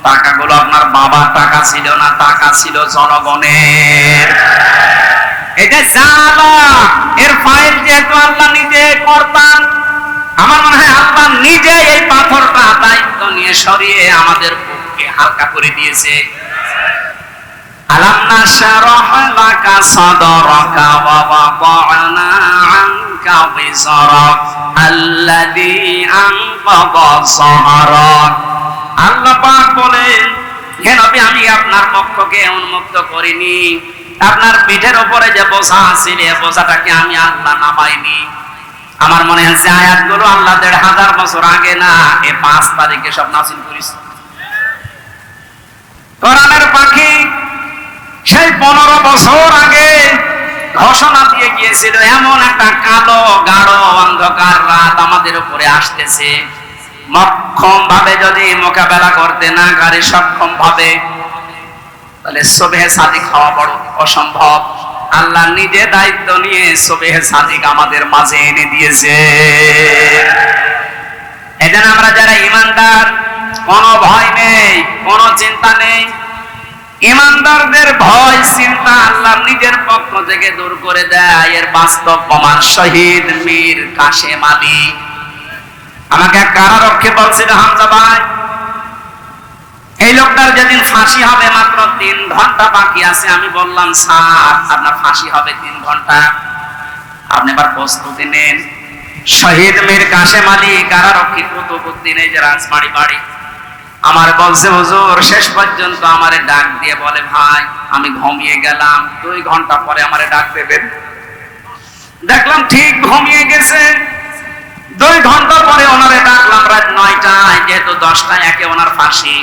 টাকাগুলো আপনার বাবার টাকা ছিল না, টাকা ছিল জনগণের। এটা জানা এর ফাইল যেহেতু আল্লাহ নিজে করতেন, আমার মনে হয় আল্লাহ নিজে এই পাথরটা দায়িত্ব নিয়ে সরিয়ে আমাদের বুককে হালকা করে দিয়েছে। আলাম নাশরাহ লাকা সাদরাকা ওয়া ওয়াদা'না আনকা বিজরাক আল্লাযী আনকাযা যাহরাক। আল্লাহ পাক বলেন, হে নবী, আমি আপনার বক্ষকে উন্মুক্ত করিনি, আপনার পিঠের উপরে যে বোঝা ছিল এই বোঝাটাকে আমি আল্লাহ নামাইনি। আমার মনে হচ্ছে আয়াতগুলো আল্লাহ 1500 বছর আগে না, এই 5 তারিখে সব নাযিল করেছে। কোরআনের পাখি সেই 15 বছর আগে ঘোষণা দিয়ে গিয়েছিল এমন একটা কালো গাঢ় অন্ধকার রাত আমাদের উপরে আসতেছে। মক্ষম ভাবে যদি মোকাবেলা করতে না পারে, সক্ষম ভাবে, তাহলে সুবহে সাদিক হওয়া বড় অসম্ভব। আল্লাহ নিজে দায়িত্ব নিয়ে সুবহে সাদিক আমাদের মাঝে এনে দিয়েছে। এজন্য আমরা যারা ঈমানদার, কোনো ভয় নেই, কোনো চিন্তা নেই। ঈমানদারদের ভয় চিন্তা আল্লাহ নিজের পক্ষ থেকে দূর করে দেয়। এর বাস্তব প্রমাণ শহীদ মীর কাশেম আলী। আমাকে এক কারারক্ষী বলছিল, হামজা ভাই, এই লোকটার যেদিন ফাঁসি হবে মাত্র 3 ঘন্টা বাকি আছে। আমি বললাম, স্যার আপনার ফাঁসি হবে 3 ঘন্টা, আপনি এবার প্রস্তুতি নেন। শহীদ মীর কাশেম আলী কারারক্ষী কুতুবউদ্দিন, এই যে রাজবাড়ি বাড়ি, আমার বলছে, হুজুর শেষ পর্যন্ত আমারে ডাক দিয়ে বলে, ভাই আমি ঘুমিয়ে গেলাম, 2 ঘন্টা পরে আমারে ডাক দেবেন। দেখলাম ঠিক ঘুমিয়ে গেছে। 2 ঘন্টা পরে ওনারে ডাকলাম রাত 9টায়, যেহেতু 10টায় একে ওনার ফাঁসি।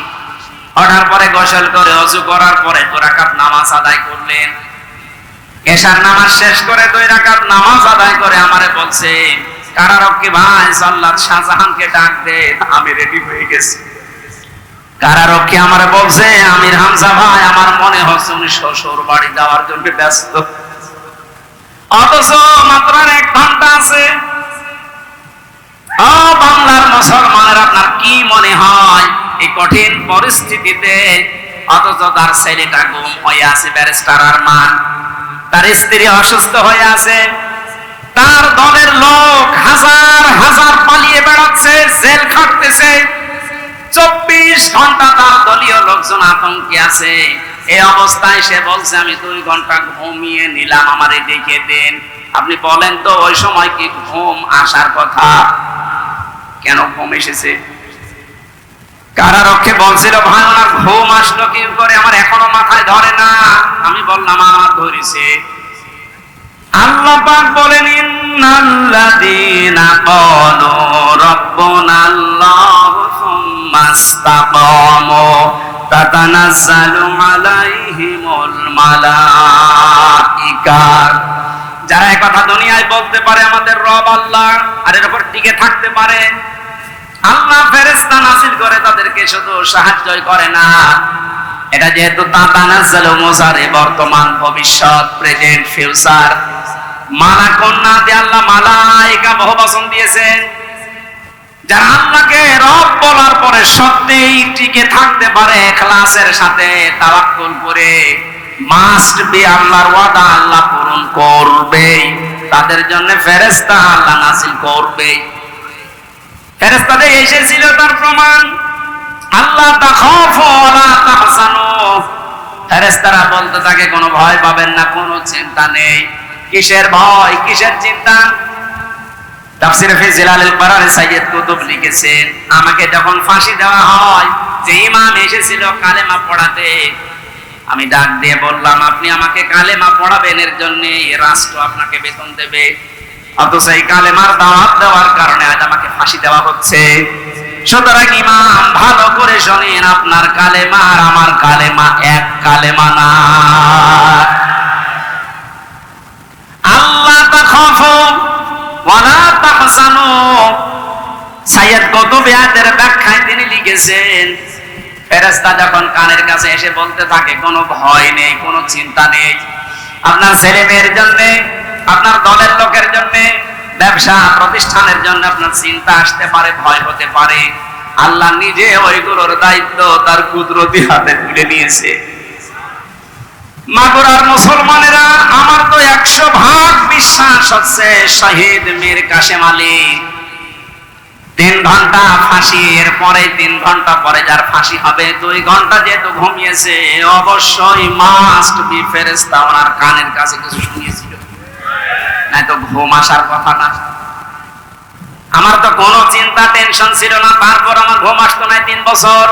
ওঠার পরে গোসল করে ওযু করার পরে 2 রাকাত নামাজ আদায় করলেন। এশার নামাজ শেষ করে 2 রাকাত নামাজ আদায় করে আমারে বলছে, কারারক্ষী ভাই সাল্লাত শাহজাহানকে ডাক দে, আমি রেডি হয়ে গেছি। কারারক্ষী আমারে বলছে, আমির হামজা ভাই, আমার মনে হচ্ছে উনি শ্বশুর বাড়ি যাওয়ার জন্য ব্যস্ত, অথচ মাত্র 1 ঘন্টা আছে। ও বাংলার মুসলমানের, আপনার কি মনে হয় এই কঠিন পরিস্থিতিতে, অথচ তার ছেলেটা গুম হয়ে আছে, ব্যারিস্টার আরমান, তার স্ত্রী অসুস্থ হয়ে আছে, তার দলের লোক হাজার হাজার পালিয়ে বেড়াচ্ছে, জেল খাটতেছে, 24 ঘন্টা তার দলীয় লোকজন আতঙ্কে আছে। এই অবস্থায় সে বলছে, আমি 2 ঘন্টা ঘুমিয়ে নিলাম, আমারে ডেকে দেন। আপনি বলেন তো ওই সময় কি ঘুম আসার কথা? কেন ঘুম এসেছে? কারারক্ষী বলছিল, ভাই ওনার ঘুম আসলো কি করে, আমার এখনো মাথায় ধরে না। আমি বললাম, আমার ধরেছে। আল্লাহ পাক বলেন, ইন্নাল্লাযীনা ক্বালু রাব্বুনাল্লাহু সুম্মা ইসতাকামু তাতানাজ্জালু আলাইহিমুল মালাইকা। যারা এই কথা দুনিয়ায় বলতে পারে আমাদের রব আল্লাহ, আর এর উপর টিকে থাকতে পারে, আল্লাহ ফেরেশতা নাযিল করে তাদেরকে শুধু সাহায্যই করে না। এটা যেহেতু তাতানাজ্জালু মুজারে, বর্তমান, ভবিষ্যৎ, প্রেজেন্ট, ফিউচার, মালা কন্যা দিয়ে আল্লাহ মালাইকা বহুবচন দিয়েছেন। যারা আল্লাহকে রব বলার পরে সত্যিই টিকে থাকতে পারে ইখলাসের সাথে, তাওয়াক্কুল করে, মাস্ট বি আল্লাহর ওয়াদা আল্লাহ পূরণ করবে, তাদের জন্য ফেরেশতা আল্লাহ নাযিল করবে। ফেরেশতাদের এসেছিল তার প্রমাণ, আল্লাহ তাখাফু ওয়ালা তাহজানু। ফেরেশতারা বলতে থাকে, কোনো ভয় পাবেন না, কোনো চিন্তা নেই। কিসের ভয়, কিসের চিন্তা? তাফসীরে ফি জিলালিল কোরআন সাইয়্যিদ কুতুব লিখেছেন, আমাকে যখন ফাঁসি দেওয়া হয়, যে ইমাম এসেছিল কালেমা পড়াতে, আমি ডাক দিয়ে বললাম, আপনি আমাকে কালেমা পড়াবেন, এর জন্য রাষ্ট্র আপনাকে বেতন দেবে, অথচ এই কালেমার দাওয়াত দেওয়ার কারণে আজ আমাকে ফাঁসি দেওয়া হচ্ছে। সুতরাং ইমাম ভালো করে শোনেন, আপনার কালেমা আর আমার কালেমা এক কালেমা না। আল্লাহ তাখাফু ওয়ালা তাহজানু, সাইয়্যিদ কুতুব আয়াতের ব্যাখ্যায় তিনি লিখেছেন, ফেরেশতা যখন কানের কাছে এসে বলতে থাকে কোনো ভয় নেই, কোনো চিন্তা নেই, আপনার ছেলে মেয়ের জন্য, আপনার দলের লোকের জন্য, ব্যবসা প্রতিষ্ঠানের জন্য আপনার চিন্তা আসতে পারে, ভয় হতে পারে, আল্লাহ নিজে ওইগুলোর দায়িত্ব তার কুদরতি হাতে তুলে নিয়েছে। মাগুরার মুসলমানেরা, আমার তো 100% বিশ্বাস হচ্ছে শহীদ মীর কাসেম আলী 3 ঘন্টা ফাঁসি, এর পরে 3 ঘন্টা পরে যার ফাঁসি হবে, 2 ঘন্টা যেহেতু ঘুমিয়েছে, অবশ্যই মাস্ট বি ফেরেশতা ওনার কানের কাছে কিছু শুনিয়েছিল, নাই তো ঘুম আসার কথা না। আমার তো কোনো চিন্তা টেনশন ছিল না, তারপর আমার ঘুম আসতো না 3 বছর।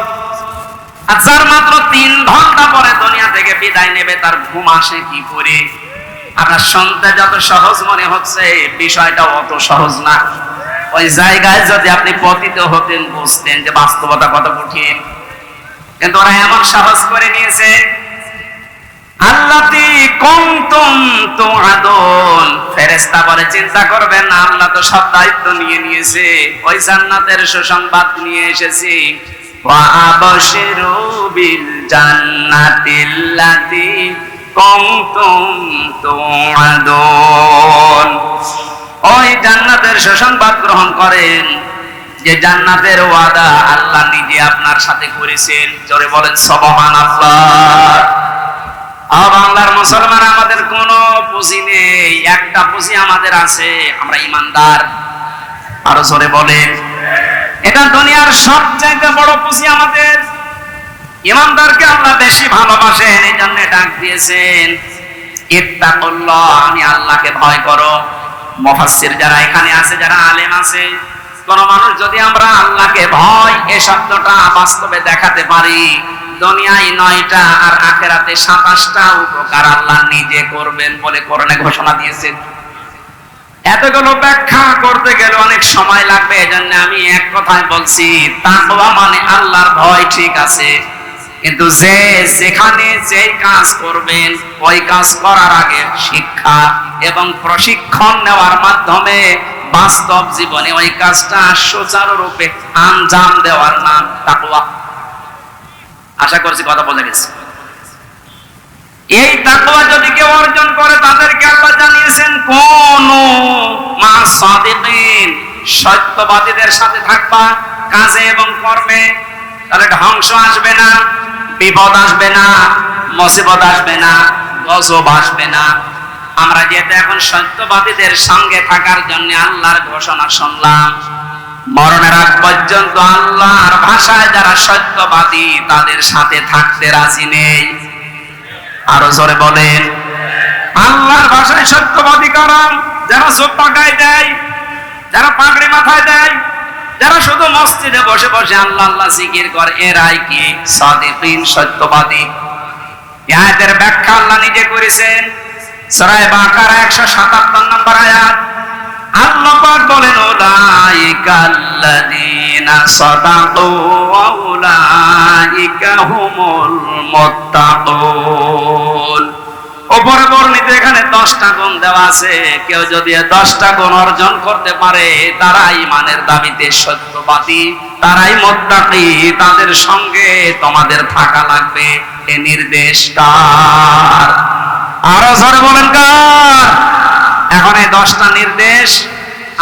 আর যার মাত্র 3 ঘন্টা পরে দুনিয়া থেকে বিদায় নেবে, তার ঘুম আসে কি করে? আপনার শুনতে যত সহজ মনে হচ্ছে, বিষয়টা অত সহজ না। ওই জায়গায় যদি আপনি পতিত হতেন, বুঝতেন যে বাস্তবতা কত কঠিন। কিন্তু ওরা এমন সাহস করে নিয়েছে, আল্লাতি কুনতুম তুআদুন, ফেরেশতা বলে চিন্তা করবেন না, আল্লাহ তো সব দায়িত্ব নিয়ে নিয়েছে, ওই জান্নাতের সুসংবাদ নিয়ে এসেছি। ওয়া আবশিরু বিল জান্নাতিল্লাতি কুনতুম তুআদুন, ওই জান্নাতের সুসংবাদ গ্রহণ করেন, যে জান্নাতের ওয়াদা আল্লাহ নিজে আপনার সাথে করেছেন। জোরে বলেন সুবহানাল্লাহ। বাংলার মুসলমান, আমাদের কোনো পুঁজি নেই, একটা পুঁজি আমাদের আছে, আমরা ইমানদার। আরো জোরে বলেন, এটা দুনিয়ার সবচেয়ে বড় পুঁজি আমাদের। ইমানদারকে আল্লাহ বেশি ভালোবাসেন, এই জন্য ডাক দিয়েছেন ইত্তাকুল্লাহ, আমি আল্লাহকে ভয় করো। মুফাসসির যারা এখানে আছে, যারা আলেম আছে, কোন মানুষ যদি আমরা আল্লাহকে ভয় এই শব্দটা বাস্তবে দেখাতে পারি, দুনিয়ায় 9টা আর আখিরাতে 27টা উপকার আল্লাহ নিজে করবেন বলে কোরআনে ঘোষণা দিয়েছেন। এতগুলো ব্যাখ্যা করতে গেলে অনেক সময় লাগবে, এজন্য আমি এক কথায় বলছি, তাকওয়া মানে আল্লাহর ভয়, ঠিক আছে, কিন্তু যে যেখানে যেই কাজ করবেন, ওই কাজ করার আগে শিক্ষা এবং প্রশিক্ষণ নেওয়ার মাধ্যমে বাস্তব জীবনে ওই কাজটা সুচারুরূপে আঞ্জাম দেওয়ার নাম তাকওয়া। আশা করছি কথা বলে গেছে। এই তাকওয়া যদি কেউ অর্জন করে, তাদেরকে আল্লাহ জানিয়েছেন কোনু মা সাদিকিন, সত্যবাদীদের সাথে থাকবা কাজে এবং কর্মে, তাহলে ধ্বংস আসবে না, বিপদ আসবে না, মুসিবত আসবে না, গজব আসবে না। আমরা যেহেতু এখন সত্যবাদীদের সঙ্গে থাকার জন্য আল্লাহর ঘোষণা শুনলাম, মরণের আগ পর্যন্ত আল্লাহর ভাষায় যারা সত্যবাদী, তাদের সাথে থাকতে রাজি নেই। আরো জোরে বলেন, আল্লাহর ভাষায় সত্যবাদী কারা? যারা জুব্বা গায়ে দেয়, যারা পাগড়ি মাথায় দেয়, যারা শুধু মসজিদে বসে বসে আল্লাহ আল্লাহ জিকির করে, এরাই কি সাদিকিন, সত্যবাদী। এই আয়াতের ব্যাখ্যা আল্লাহ নিজে করেছেন, সূরা বাকারা 177 নম্বর আয়াত। আল্লাহ পাক বলেন, উলাইকাল্লাযীনা সাদাকু ওয়া উলাইকা হুমুল মুত্তাকুন। উপরে বর্ণিত এখানে 10টা গুণ দেওয়া আছে, কেউ যদি 10টা গুণ অর্জন করতে পারে, তারাই ইমানের দাবিতে সত্যবাদী, তারাই মুত্তাকি, তাদের সঙ্গে তোমাদের থাকা লাগবে। এই নির্দেশ কার? আরো জোরে বলেন কার? এখন এই 10টা নির্দেশ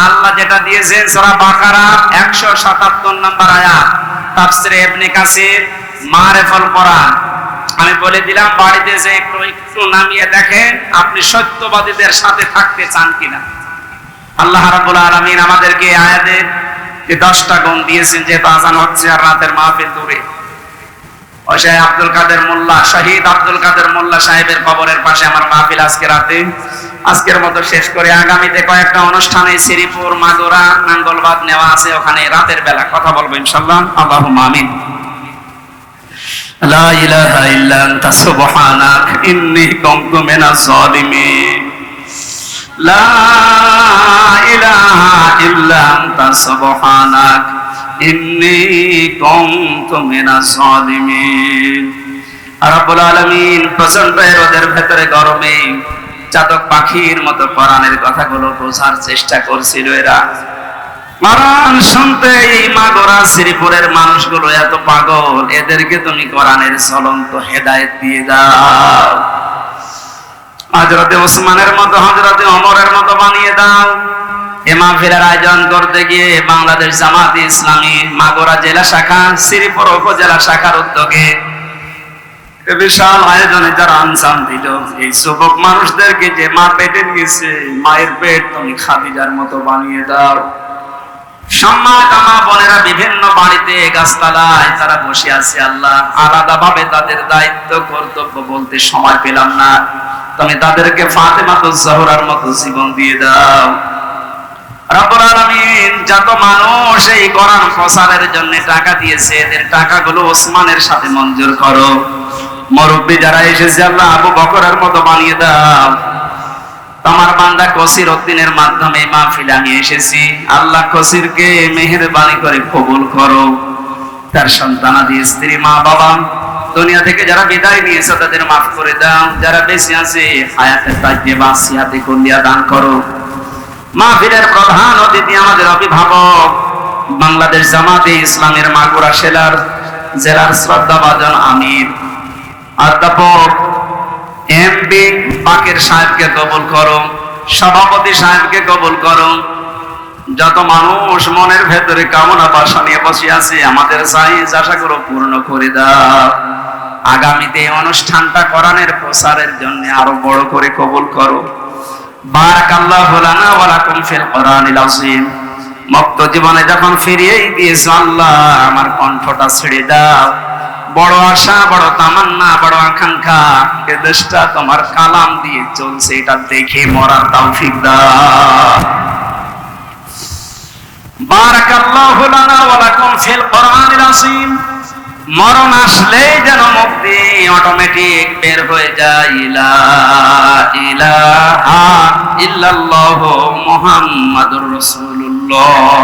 আল্লাহ যেটা দিয়েছেন সূরা বাকারা 177 নম্বর আয়াত, তাফসীরে ইবনে কাসির, মারিফুল কোরআন। আমি বলে দিলাম, বাড়িতে যে একটু নামিয়ে দেখেন আপনি সত্যবাদীদের সাথে থাকতে চান কিনা। আল্লাহ রাব্বুল আলামিন আমাদেরকে আয়াতে 10টা গুণ দিয়েছেন, যেহেতু আযান হচ্ছে আর রাতের মাহফিল দূরে। শহীদ আব্দুল কাদের মোল্লা, শহীদ আব্দুল কাদের মোল্লা সাহেবের কবরের পাশে আমার মাহফিল আজকে রাতে। আজকের মতো শেষ করে আগামীতে কয়েকটা অনুষ্ঠানে শ্রীপুর, মাগুরা, নাঙ্গলবাদ নেওয়া আছে, ওখানে রাতের বেলা কথা বলবো ইনশাআল্লাহ। আল্লাহুম্মা আমিন। লা ইলাহা ইল্লা আনতা সুবহানাক ইন্নী কুনতু মিনাজ জালিমিন। লা ইলাহা ইল্লা আনতা সুবহানাক ইন্নী কুনতু মিনাজ জালিমিন। রব্বুল আলামিন প্রচন্ড রোদের ভেতরে গরমে চাতক পাখির মতো কোরআনের কথাগুলো বোঝার চেষ্টা করছিল। এরা কোরআন শুনতে এই মাগরা শ্রীপুরের মানুষগুলো এত পাগল, এদেরকে তুমি কোরআনের চলন্ত হেদায়েত দিয়ে দাও। হযরতে ওসমানের মতো, হযরতে ওমরের মতো বানিয়ে দাও। এ মাহফিলের আয়োজন করতে গিয়ে বাংলাদেশ জামাতে ইসলামী মাগরা জেলা শাখা, শ্রীপুর উপজেলা শাখার উদ্যোগে বিশাল আয়োজনে যারা আঞ্জাম দিল, এই যুবক মানুষদেরকে যে মা পেটে নিয়েছে, মায়ের পেট তুমি খাদিজার মতো বানিয়ে দাও। সম্মানিত মা বোনেরা বিভিন্ন বাড়িতে গাছতলায় তারা বসে আছে। আল্লাহ, আলাদা ভাবে তাদের দায়িত্ব কর্তব্য বলতে সময় পেলাম না, তুমি তাদেরকে ফাতেমাতুজ জোহরার মতো জীবন দিয়ে দাও। রব্বুল আলামিন যত মানুষ এই কোরআন প্রচারের জন্য টাকা দিয়েছে, এদের টাকাগুলো ওসমানের সাথে মঞ্জুর করো। মুরব্বী যারা এসেছে আল্লাহ, আবু বকরের মতো বানিয়ে দাও। তোমার বান্দা কসির উদ্দিনের মাধ্যমে মাহফিলে আমি এসেছি। আল্লাহ, কসিরকে মেহেরবানি করে কবুল করো। তার সন্তানাদি, স্ত্রী, মা বাবা দুনিয়া থেকে যারা বিদায় নিয়েছে তাদের মাফ করে দাও। যারা বেঁচে আছে হায়াতে তাইয়্যিবা সিহাতে কুল্লিয়া দান করো। মাহফিলের প্রধান অতিথি আমাদের অভিভাবক, বাংলাদেশ জামাতে ইসলামের মাগুরা জেলার শ্রদ্ধাভাজন আমির অধ্যাপক এমবি বাকের সাহেবকে কবুল করো। সভাপতি সাহেবকে কবুল করো। যত মানুষ মনের ভেতরে কামনা বাসা নিয়ে বসে আছে, আমাদের চাহিদা আশাগুলো পূর্ণ করে দাও। আগামীতে অনুষ্ঠানটা কোরআনের প্রসারের জন্য আরো বড় করে কবুল করো। বারাকাল্লাহু লানা ওয়া লাকুম ফিল কোরআনিল আযীম। মুক্ত জীবনে যখন ফিরিয়েই দিয়েছো আল্লাহ, আমার কণ্ঠটা ছেড়ে দাও। বড় আশা, বড় তামান্না, বড় আকাঙ্ক্ষা, এ দেশটা তোমার কালাম দিয়ে চলছে, এটা দেখে মরার তৌফিক দাও। বারাকাল্লাহু লানা ওয়া লাকুম ফিল কোরআনিল আযীম। মরণ আসলেই যেন মুক্তি অটোমেটিক বের হয়ে যায়। লা ইলাহা ইল্লাল্লাহু মুহাম্মাদুর রাসূলুল্লাহ।